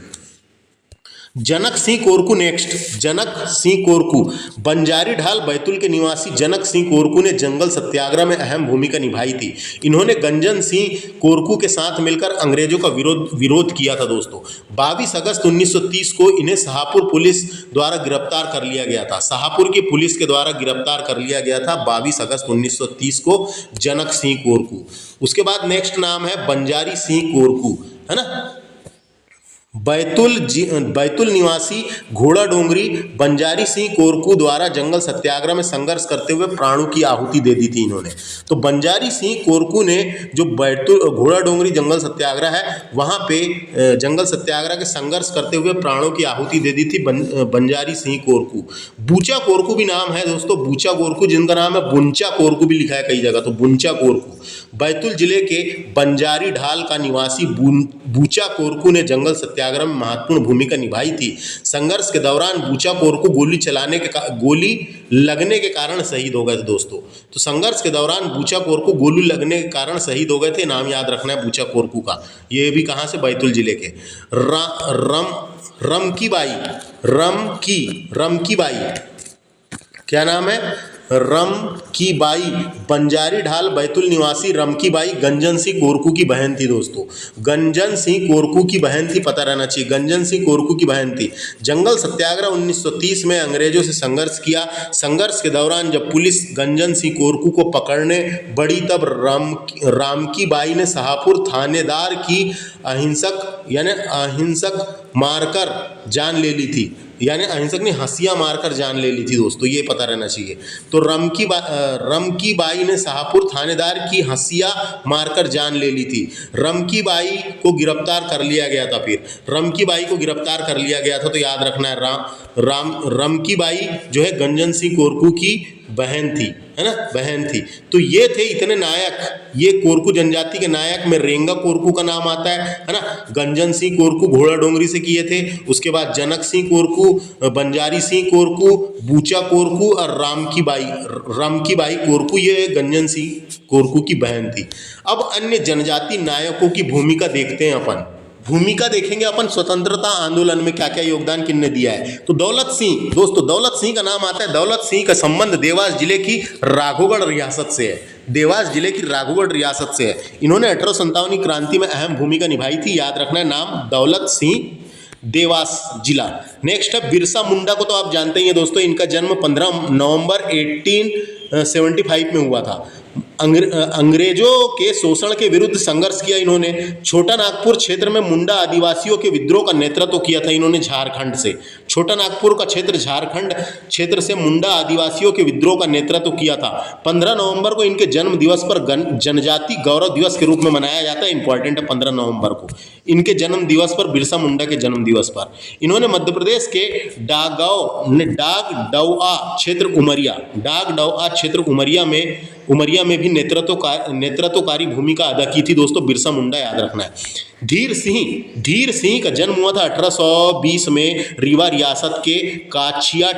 [SPEAKER 1] जनक सिंह कोरकू नेक्स्ट। जनक सिंह कोरकू, बंजारी ढाल बैतूल के निवासी जनक सिंह कोरकू ने जंगल सत्याग्रह में अहम भूमिका निभाई थी। इन्होंने गंजन सिंह कोरकू के साथ मिलकर अंग्रेजों का विरोध किया था दोस्तों। 22 अगस्त 1930 को इन्हें शाहपुर पुलिस द्वारा गिरफ्तार कर लिया गया था। शाहपुर की पुलिस के द्वारा गिरफ्तार कर लिया गया था 22 अगस्त 1930 को जनक सिंह कोरकू। उसके बाद नेक्स्ट नाम है बंजारी सिंह कोरकू, है ना। बैतूल निवासी घोड़ा डोंगरी बंजारी सिंह कोरकू द्वारा जंगल सत्याग्रह में संघर्ष करते हुए प्राणों की आहुति दे दी थी इन्होंने। तो बंजारी सिंह कोरकू ने जो बैतूल घोड़ा डोंगरी जंगल सत्याग्रह है वहाँ पे जंगल सत्याग्रह के संघर्ष करते हुए प्राणों की आहुति दे दी थी बंजारी सिंह कोरकू। बूचा कोरकू भी नाम है दोस्तों, बूचा कोरकू, जिनका नाम है बुंचा कोरकू भी लिखा है कई जगह। तो बुंचा कोरकू बैतूल जिले के बंजारी ढाल का निवासी बूचा कोरकू ने जंगल सत्याग्रह में महत्वपूर्ण भूमिका निभाई थी। संघर्ष के दौरान बूचा कोरकू गोली लगने के कारण शहीद हो गए थे दोस्तों। तो संघर्ष के दौरान बूचा कोरकू गोली लगने के कारण शहीद हो गए थे। नाम याद रखना है बूचा कोरकू का। ये भी कहाँ से? बैतूल जिले के। रमकी बाई, क्या नाम है? रमकी बाई, बंजारी ढाल बैतूल निवासी रमकी बाई गंजन सिंह कोरकू की बहन थी दोस्तों। गंजन सिंह कोरकू की बहन थी, पता रहना चाहिए, गंजन सिंह कोरकू की बहन थी। जंगल सत्याग्रह 1930 में अंग्रेजों से संघर्ष किया। संघर्ष के दौरान जब पुलिस गंजन सिंह कोरकू को पकड़ने बढ़ी तब रामकी बाई ने शाहपुर थानेदार की अहिंसक मारकर जान ले ली थी। यानी अहिंसक ने हंसिया मारकर जान ले ली थी दोस्तों, ये पता रहना चाहिए। तो रमकी बाई ने शाहपुर थानेदार की हंसिया मारकर जान ले ली थी। रमकी बाई को गिरफ्तार कर लिया गया था। फिर रमकी बाई को गिरफ्तार कर लिया गया था। तो याद रखना है रमकी बाई जो है गंजन सिंह कोरकू की बहन थी, है ना, बहन थी। तो ये थे इतने नायक, ये कोरकू जनजाति के नायक में रेंगा कोरकू का नाम आता है ना। गंजन सिंह कोरकू घोड़ा डोंगरी से किए थे। उसके बाद जनक सिंह कोरकू, बंजारी सिंह कोरकू, बूचा कोरकू और रमकी बाई कोरकू, ये गंजन सिंह कोरकू की बहन थी। अब अन्य जनजाति नायकों की भूमिका देखते हैं अपन। भूमिका देखेंगे अपन स्वतंत्रता आंदोलन में क्या क्या योगदान किन्ने दिया है। तो दौलत सिंह दोस्तों, दौलत सिंह का नाम आता है। दौलत सिंह का संबंध देवास जिले की राघोगढ़ रियासत से है। देवास जिले की राघवगढ़ रियासत से है। इन्होंने 1857 की क्रांति में अहम भूमिका निभाई थी। याद रखना है नाम, दौलत सिंह, देवास जिला। नेक्स्ट है बिरसा मुंडा को तो आप जानते ही हैं दोस्तों, इनका जन्म 15 नवंबर 1875 में हुआ था। अंग्रेजों के शोषण के विरुद्ध संघर्ष किया इन्होंने। छोटा नागपुर क्षेत्र में मुंडा आदिवासियों के विद्रोह का नेतृत्व किया था इन्होंने झारखंड से। छोटा नागपुर का क्षेत्र झारखंड क्षेत्र से मुंडा आदिवासियों के विद्रोह का नेतृत्व किया था। 15 नवंबर को इनके जन्म दिवस पर जनजाति गौरव दिवस के रूप में मनाया जाता है। इंपॉर्टेंट है 15 नवंबर को इनके जन्म दिवस पर, बिरसा मुंडा के जन्म दिवस पर। इन्होंने मध्य प्रदेश के डागडौआ क्षेत्र उमरिया में भी नेतृत्वकारी भूमिका अदा की थी दोस्तों। बिरसा मुंडा याद रखना है। धीर सिंह का जन्म हुआ था 1820 में रीवा रियासत के काछिया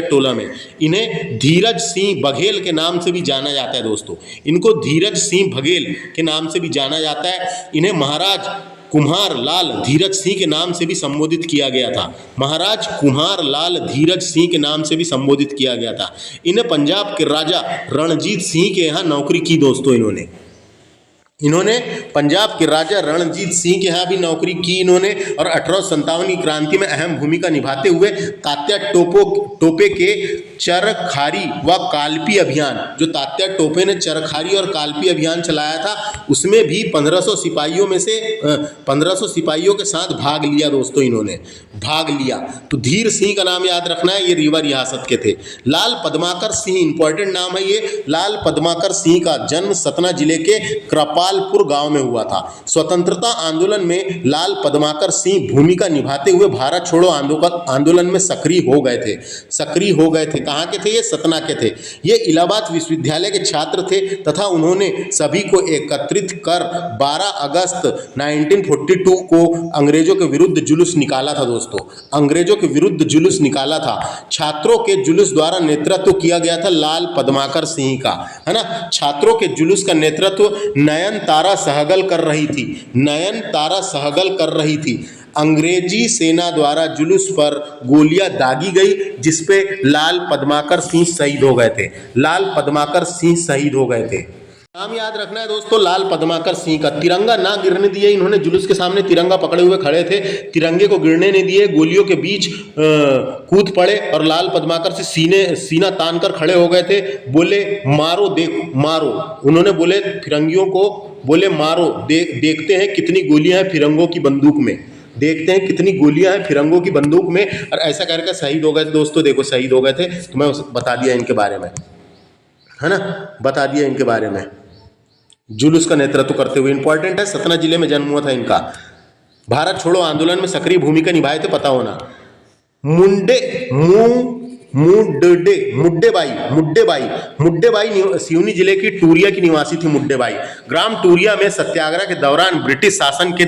[SPEAKER 1] टोला में। इन्हें धीरज सिंह बघेल के नाम से भी जाना जाता है दोस्तों। इनको धीरज सिंह बघेल के नाम से भी जाना जाता है। इन्हें महाराज कुम्हार लाल धीरज सिंह के नाम से भी संबोधित किया गया था। महाराज कुम्हार लाल धीरज सिंह के नाम से भी संबोधित किया गया था। इन्हें पंजाब के राजा रणजीत सिंह के यहाँ नौकरी की दोस्तों। इन्होंने पंजाब के राजा रणजीत सिंह के यहाँ भी नौकरी की इन्होंने। और 1857 की क्रांति में अहम भूमिका निभाते हुए तात्या टोपे के चरखारी व कालपी अभियान, जो तात्या टोपे ने चरखारी और कालपी अभियान चलाया था, उसमें भी 1500 सिपाहियों के साथ भाग लिया दोस्तों। इन्होंने भाग लिया। तो धीर सिंह का नाम याद रखना है, ये रीवा रियासत के थे। लाल पद्माकर सिंह, इंपॉर्टेंट नाम है ये। लाल पद्माकर सिंह का जन्म सतना जिले के कृपालपुर गांव में हुआ था। स्वतंत्रता आंदोलन में लाल पद्माकर सिंह भूमिका निभाते हुए भारत छोड़ो आंदोलन में सक्रिय हो गए थे। कहाँ के थे ये? सतना के थे। ये इलाहाबाद विश्वविद्यालय के छात्र थे तथा उन्होंने सभी को एकत्रित कर 12 अगस्त 1942 को अंग्रेजों के विरुद्ध जुलूस निकाला था दोस्तों। अंग्रेजों के विरुद्ध जुलूस निकाला था। छात्रों के जुलूस द्वारा नेतृत्व किया गया था लाल पद्माकर सिंह का, है ना। छात्रों के जुलूस का नेतृत्व नयन तारा सहगल कर रही थी। अंग्रेजी सेना द्वारा जुलूस पर गोलियां दागी गई, जिसपे लाल पद्माकर सिंह शहीद हो गए थे। नाम याद रखना है दोस्तों लाल पद्माकर सिंह का। तिरंगा ना गिरने दिए इन्होंने, जुलूस के सामने तिरंगा पकड़े हुए खड़े थे, तिरंगे को गिरने नहीं दिए, गोलियों के बीच कूद पड़े और लाल पद्माकर से सीना तान कर खड़े हो गए थे। बोले मारो, मारो। उन्होंने बोले फिरंगियों को, बोले मारो, देखते हैं कितनी गोलियां हैं फिरंगों की बंदूक में, और ऐसा करके शहीद हो गए थे दोस्तों। देखो शहीद हो गए थे, तो मैं बता दिया इनके बारे में, है ना, बता दिया इनके बारे में। जुलूस का नेतृत्व करते हुए, इंपॉर्टेंट है, सतना जिले में जन्म हुआ था इनका। भारत छोड़ो आंदोलन में सक्रिय भूमिका निभाए थे, पता होना। मुड्डेबाई सिवनी जिले की टूरिया की निवासी थी। मुड्डेबाई ग्राम टूरिया में सत्याग्रह के दौरान ब्रिटिश शासन के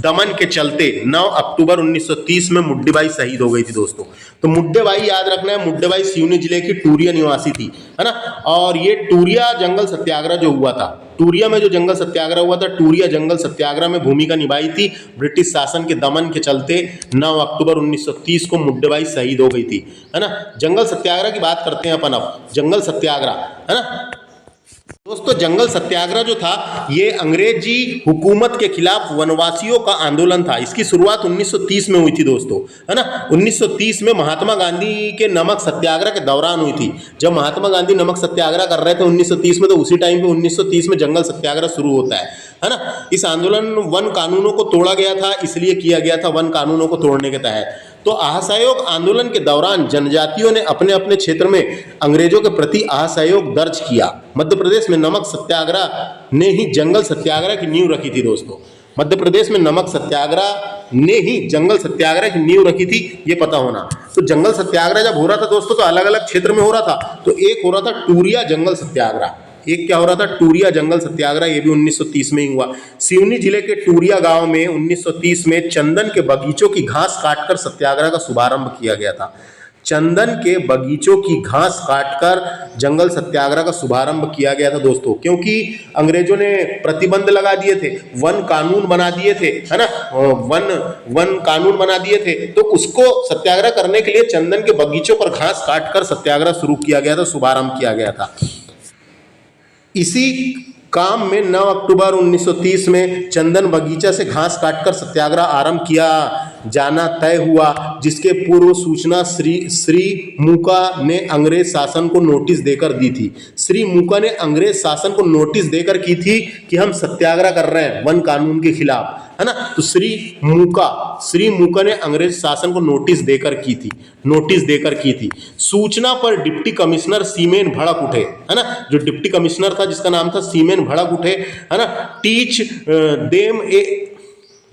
[SPEAKER 1] दमन के चलते 9 अक्टूबर 1930 में मुड्डेबाई शहीद हो गई थी दोस्तों। तो मुड्डेबाई याद रखना है, मुड्डेबाई सिवनी जिले की टूरिया निवासी थी, है ना। और ये टूरिया जंगल सत्याग्रह जो हुआ था, टूरिया में जो जंगल सत्याग्रह हुआ था, टूरिया जंगल सत्याग्रह में भूमिका निभाई थी। ब्रिटिश शासन के दमन के चलते 9 अक्टूबर 1930 को मुड्डेबाई शहीद हो गई थी, है ना। जंगल सत्याग्रह की बात करते हैं अपन अब। जंगल सत्याग्रह, है ना दोस्तों। जंगल सत्याग्रह जो था, ये अंग्रेजी हुकूमत के खिलाफ वनवासियों का आंदोलन था। इसकी शुरुआत 1930 में हुई थी दोस्तों, है ना। 1930 में महात्मा गांधी के नमक सत्याग्रह के दौरान हुई थी। जब महात्मा गांधी नमक सत्याग्रह कर रहे थे 1930 में, तो उसी टाइम पे 1930 में जंगल सत्याग्रह शुरू होता है ना। इस आंदोलन वन कानूनों को तोड़ा गया था, इसलिए किया गया था, वन कानूनों को तोड़ने के तहत। तो असहयोग आंदोलन के दौरान जनजातियों ने अपने अपने क्षेत्र में अंग्रेजों के प्रति असहयोग दर्ज किया। मध्य प्रदेश में नमक सत्याग्रह ने ही जंगल सत्याग्रह की नींव रखी थी दोस्तों। मध्य प्रदेश में नमक सत्याग्रह ने ही जंगल सत्याग्रह की नींव रखी थी, ये पता होना। तो जंगल सत्याग्रह जब हो रहा था दोस्तों, तो अलग अलग क्षेत्र में हो रहा था। तो एक हो रहा था टूरिया जंगल सत्याग्रह, एक क्या हो रहा था, टूरिया जंगल सत्याग्रह, ये भी 1930 में ही हुआ। सिवनी जिले के टूरिया गांव में 1930 में चंदन के बगीचों की घास काटकर सत्याग्रह का शुभारंभ किया गया था। चंदन के बगीचों की घास काटकर जंगल सत्याग्रह का शुभारंभ किया गया था दोस्तों, क्योंकि अंग्रेजों ने प्रतिबंध लगा दिए थे, वन कानून बना दिए थे, है ना, वन कानून बना दिए थे, तो उसको सत्याग्रह करने के लिए चंदन के बगीचों पर घास काटकर सत्याग्रह शुरू किया गया था, शुभारंभ किया गया था। इसी काम में 9 अक्टूबर 1930 में चंदन बगीचा से घास काटकर सत्याग्रह आरंभ किया जाना तय हुआ, जिसके पूर्व सूचना श्री मूका ने अंग्रेज शासन को नोटिस देकर दी थी। श्री मूका ने अंग्रेज शासन को नोटिस देकर की थी कि हम सत्याग्रह कर रहे हैं वन कानून के खिलाफ, है ना। तो श्री मूका ने अंग्रेज शासन को नोटिस देकर की थी। सूचना पर डिप्टी कमिश्नर सीमेन भड़क उठे, है ना, जो डिप्टी कमिश्नर था जिसका नाम था सीमेन भड़क उठे, है ना। टीच देम ए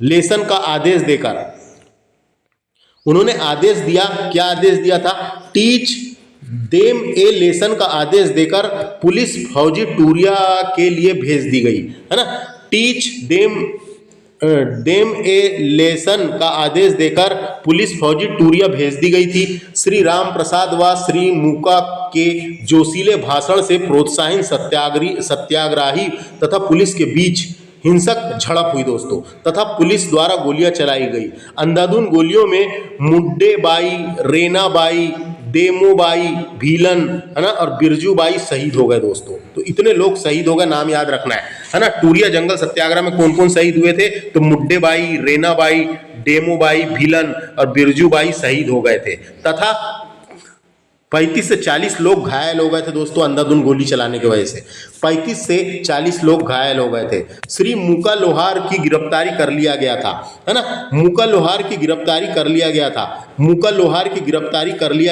[SPEAKER 1] लेसन का आदेश देकर उन्होंने आदेश दिया, क्या आदेश दिया था? टीच देम ए लेसन का आदेश देकर पुलिस फौजी टूरिया के लिए भेज दी गई, है ना। टीच देम ए लेसन का आदेश देकर पुलिस फौजी टूरिया भेज दी गई थी। श्री राम प्रसाद व श्री मूका के जोशीले भाषण से प्रोत्साहित सत्याग्रही तथा पुलिस के बीच हिंसक झड़प हुई दोस्तों, तथा पुलिस द्वारा गोलियां चलाई गई। अंधाधुंध गोलियों में मुड्डेबाई, रेनाबाई, देमोबाई, भीलन, है ना, और बिरजूबाई शहीद हो गए दोस्तों। तो इतने लोग शहीद हो गए, नाम याद रखना है ना। टूरिया जंगल सत्याग्रह में कौन कौन शहीद हुए थे? तो मुड्डेबाई, रेनाबाई, डेमोबाई, भीलन और बिरजूबाई शहीद हो गए थे, तथा 35 से 40 लोग घायल हो गए थे दोस्तों, अंधाधुंध गोली चलाने की वजह से 35 से 40 लोग घायल हो गए थे। श्री मूका लोहार की गिरफ्तारी कर लिया गया था, है ना। मूका लोहार की गिरफ्तारी कर लिया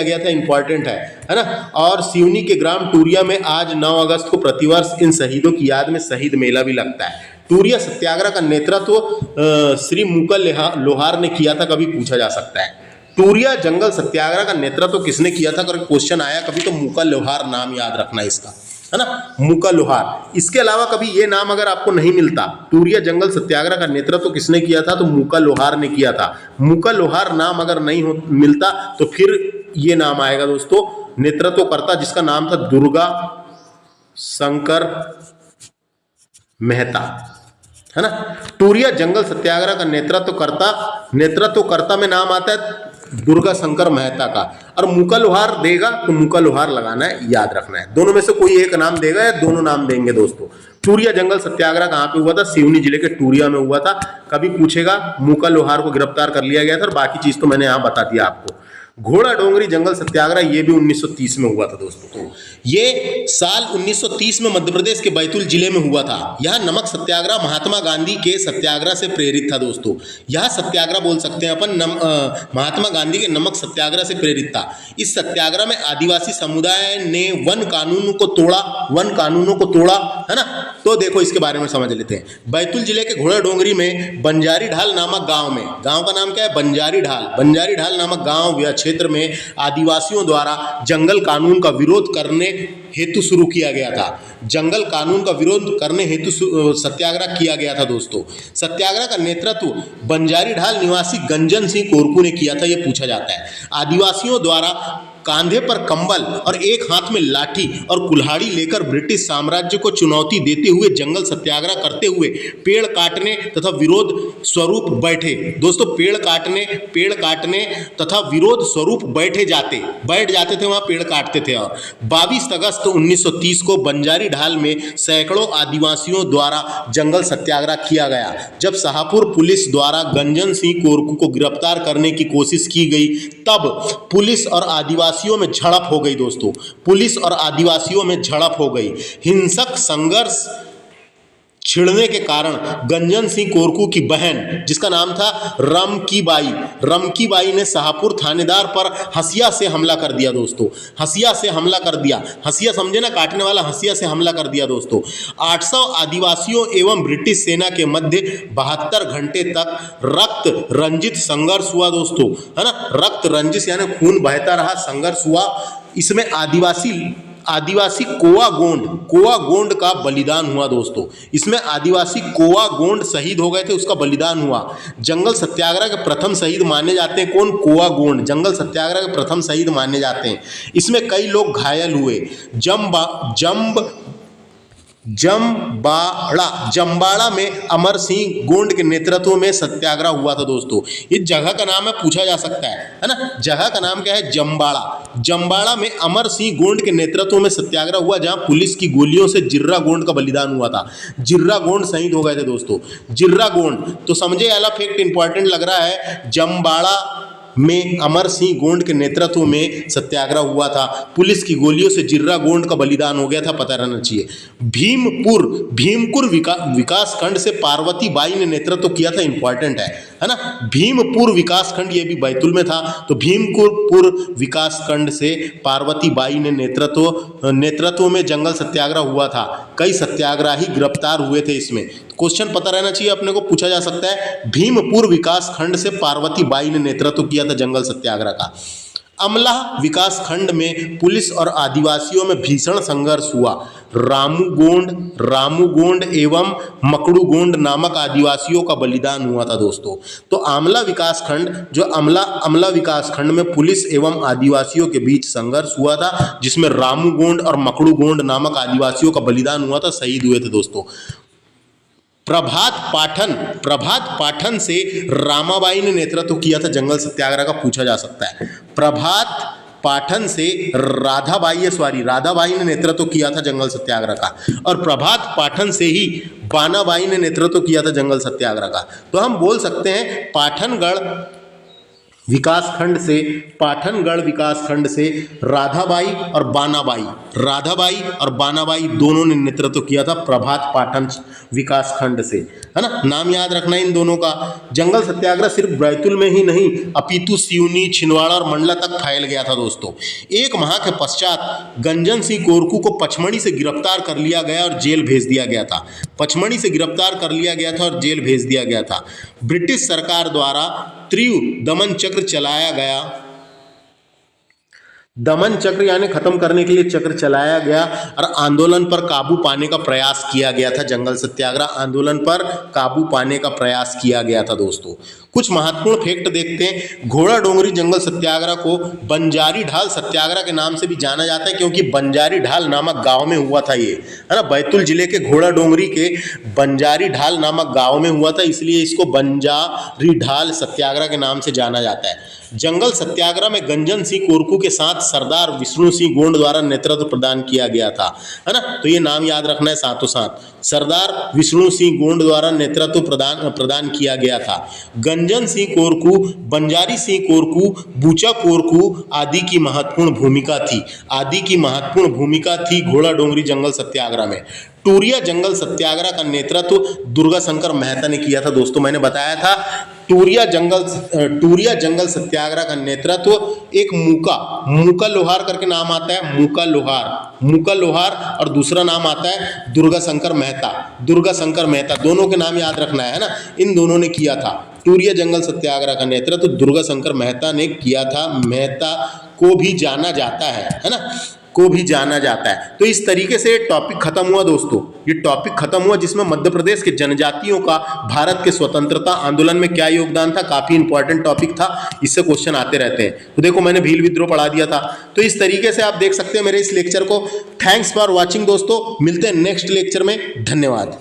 [SPEAKER 1] गया था, इंपॉर्टेंट है ना। और सिवनी के ग्राम टूरिया में आज 9 अगस्त को प्रतिवर्ष इन शहीदों की याद में शहीद मेला भी लगता है। टूरिया सत्याग्रह का नेतृत्व श्री मूका लोहार ने किया था, कभी पूछा जा सकता है। टूरिया जंगल सत्याग्रह का नेतृत्व किसने किया था? अगर क्वेश्चन आया कभी तो मूका लोहार नाम याद रखना इसका, है ना, मूका लोहार। इसके अलावा कभी ये नाम अगर आपको नहीं मिलता, टूरिया जंगल सत्याग्रह का नेतृत्व किसने किया था? तो मूका लोहार ने किया था। मूका लोहार नाम अगर नहीं मिलता तो फिर ये नाम आएगा दोस्तों, नेतृत्वकर्ता जिसका नाम था दुर्गा शंकर मेहता, है ना। टूरिया जंगल सत्याग्रह का नेतृत्वकर्ता में नाम आता है दुर्गा शंकर मेहता का, और मूका लोहार देगा तो मूका लोहार लगाना है, याद रखना है। दोनों में से कोई एक नाम देगा या दोनों नाम देंगे दोस्तों। टूरिया जंगल सत्याग्रह कहाँ पे हुआ था? सिवनी जिले के टूरिया में हुआ था। कभी पूछेगा, मूका लोहार को गिरफ्तार कर लिया गया था, और बाकी चीज तो मैंने यहाँ बता दिया आपको। घोड़ा डोंगरी जंगल सत्याग्रह ये भी 1930 में हुआ था दोस्तों। तो ये साल 1930 में मध्य प्रदेश के बैतूल जिले में हुआ था। यह नमक सत्याग्रह महात्मा गांधी के सत्याग्रह से प्रेरित था दोस्तों। यह सत्याग्रह बोल सकते हैं अपन महात्मा गांधी के नमक सत्याग्रह से प्रेरित था। इस सत्याग्रह में आदिवासी समुदाय ने वन कानूनों को तोड़ा, है ना। तो देखो इसके बारे में समझ लेते हैं। बैतूल जिले के घोड़ा डोंगरी में बंजारी ढाल नामक गांव का नाम क्या है? बंजारी ढाल नामक गांव क्षेत्र में आदिवासियों द्वारा जंगल कानून का विरोध करने हेतु शुरू किया गया था। जंगल कानून का विरोध करने हेतु सत्याग्रह किया गया था दोस्तों। सत्याग्रह का नेतृत्व बंजारी ढाल निवासी गंजन सिंह कोरकू ने किया था, यह पूछा जाता है। आदिवासियों द्वारा कांधे पर कंबल और एक हाथ में लाठी और कुल्हाड़ी लेकर ब्रिटिश साम्राज्य को चुनौती देते हुए जंगल सत्याग्रह करते हुए पेड़ काटने तथा विरोध स्वरूप बैठे दोस्तों। पेड़ काटने तथा विरोध स्वरूप बैठ जाते थे, वहां पेड़ काटते थे। और 22 अगस्त 1930 को बंजारी ढाल में सैकड़ों आदिवासियों द्वारा जंगल सत्याग्रह किया गया। जब शाहपुर पुलिस द्वारा गंजन सिंह कोरकू को गिरफ्तार करने की कोशिश की गई, तब पुलिस और आदिवासियों में झड़प हो गई दोस्तों। पुलिस और आदिवासियों में झड़प हो गई। हिंसक संघर्ष छिड़ने के कारण गंजन सिंह कोरकू की बहन, जिसका नाम था रमकी बाई ने शाहपुर थानेदार पर हंसिया से हमला कर दिया दोस्तों। हंसिया समझे ना, काटने वाला हंसिया से हमला कर दिया दोस्तों। 800 आदिवासियों एवं ब्रिटिश सेना के मध्य 72 घंटे तक रक्त रंजित संघर्ष हुआ दोस्तों, है ना। रक्त रंजित यानी खून बहता रहा, संघर्ष हुआ। इसमें आदिवासी कोआ गोंड का बलिदान हुआ दोस्तों। इसमें आदिवासी कोआ गोंड शहीद हो गए थे, उसका बलिदान हुआ। जंगल सत्याग्रह के प्रथम शहीद माने जाते हैं कौन? कोआ गोंड जंगल सत्याग्रह के प्रथम शहीद माने जाते हैं। इसमें कई लोग घायल हुए। जम्बाड़ा में अमर सिंह गोंड के नेतृत्व में सत्याग्रह हुआ था दोस्तों। इस जगह का नाम है, पूछा जा सकता है ना। जगह का नाम क्या है? जम्बाड़ा में अमर सिंह गोंड के नेतृत्व में सत्याग्रह हुआ, जहां पुलिस की गोलियों से जिर्रा गोंड का बलिदान हुआ था। जिर्रा गोंड शहीद हो गए थे दोस्तों। जिर्रा गोंड तो समझे, वाला फैक्ट इंपॉर्टेंट लग रहा है। जम्बाड़ा में अमर सिंह गोंड के नेतृत्व में सत्याग्रह हुआ था, पुलिस की गोलियों से जिर्रा गोंड का बलिदान हो गया था, पता रहना चाहिए। भीमपुर विकास खंड से पार्वती बाई ने नेतृत्व किया था, इंपॉर्टेंट है ना। भीमपुर विकास खंड, ये भी बैतूल में था, तो भीमपुर विकास खंड से पार्वती बाई ने नेतृत्व में जंगल सत्याग्रह हुआ था। कई सत्याग्रही गिरफ्तार हुए थे इसमें। क्वेश्चन पता रहना चाहिए अपने को, पूछा जा सकता है। भीमपुर विकास खंड से पार्वती बाई ने नेतृत्व किया था जंगल सत्याग्रह का। अमला विकास खंड में पुलिस और आदिवासियों में भीषण संघर्ष हुआ। रामू गोंड एवं मकड़ू गोंड नामक आदिवासियों का बलिदान हुआ था दोस्तों। तो आमला विकास खंड, जो अमला विकास खंड में पुलिस एवं आदिवासियों के बीच संघर्ष हुआ था, जिसमें रामू गोंड और मकड़ू गोंड नामक आदिवासियों का बलिदान हुआ था, शहीद हुए थे दोस्तों। प्रभात पाठन से रामाबाई ने नेतृत्व किया था जंगल सत्याग्रह का, पूछा जा सकता है। प्रभात पाठन से राधाबाई ने नेतृत्व किया था जंगल सत्याग्रह का, और प्रभात पाठन से ही बानाबाई ने नेतृत्व किया था जंगल सत्याग्रह का। तो हम बोल सकते हैं पाठनगढ़ विकासखंड से राधाबाई और बानाबाई दोनों ने नेतृत्व किया था प्रभात पाठन विकासखंड से, है ना। नाम याद रखना इन दोनों का। जंगल सत्याग्रह सिर्फ बैतूल में ही नहीं, अपितु सिवनी, छिंदवाड़ा और मंडला तक फैल गया था दोस्तों। एक माह के पश्चात गंजन सिंह कोरकू को पचमढ़ी से गिरफ्तार कर लिया गया और जेल भेज दिया गया था। ब्रिटिश सरकार द्वारा तीव्र दमन चक्र चलाया गया, यानी खत्म करने के लिए चक्र चलाया गया और आंदोलन पर काबू पाने का प्रयास किया गया था। जंगल सत्याग्रह आंदोलन पर काबू पाने का प्रयास किया गया था दोस्तों। कुछ महत्वपूर्ण फैक्ट देखते हैं। घोड़ा डोंगरी जंगल सत्याग्रह को बंजारी ढाल सत्याग्रह के नाम से भी जाना जाता है, क्योंकि बंजारी ढाल नामक गांव में हुआ था ये, है ना। बैतूल जिले के घोड़ा डोंगरी के बंजारी ढाल नामक गांव में हुआ था, इसलिए इसको बंजारी ढाल सत्याग्रह के नाम से जाना जाता है। जंगल सत्याग्रह में गंजन सिंह कोरकू के साथ सरदार विष्णु सिंह गोंड द्वारा नेतृत्व प्रदान किया गया था, है ना। तो ये नाम याद रखना है साथों साथ, सरदार विष्णु सिंह गोंड द्वारा नेतृत्व प्रदान किया गया था। गंजन सिंह कोरकू, बंजारी सिंह कोरकू, बूचा कोरकू आदि की महत्वपूर्ण भूमिका थी घोड़ा डोंगरी जंगल सत्याग्रह में। टूरिया जंगल सत्याग्रह का नेतृत्व दुर्गा शंकर मेहता ने किया था दोस्तों। मैंने बताया था टूरिया जंगल सत्याग्रह का नेतृत्व एक मूका लोहार करके नाम आता है, मूका लोहार और दूसरा नाम आता है दुर्गा शंकर मेहता। दोनों के नाम याद रखना है ना, इन दोनों ने किया था। टूरिया जंगल सत्याग्रह का नेतृत्व दुर्गा शंकर मेहता ने किया था। मेहता को भी जाना जाता है ना, तो इस तरीके से टॉपिक खत्म हुआ दोस्तों। ये टॉपिक खत्म हुआ जिसमें मध्य प्रदेश के जनजातियों का भारत के स्वतंत्रता आंदोलन में क्या योगदान था। काफी इंपॉर्टेंट टॉपिक था, इससे क्वेश्चन आते रहते हैं। तो देखो मैंने भील विद्रोह पढ़ा दिया था। तो इस तरीके से आप देख सकते हैं मेरे इस लेक्चर को। थैंक्स फॉर वॉचिंग दोस्तों, मिलते हैं नेक्स्ट लेक्चर में। धन्यवाद।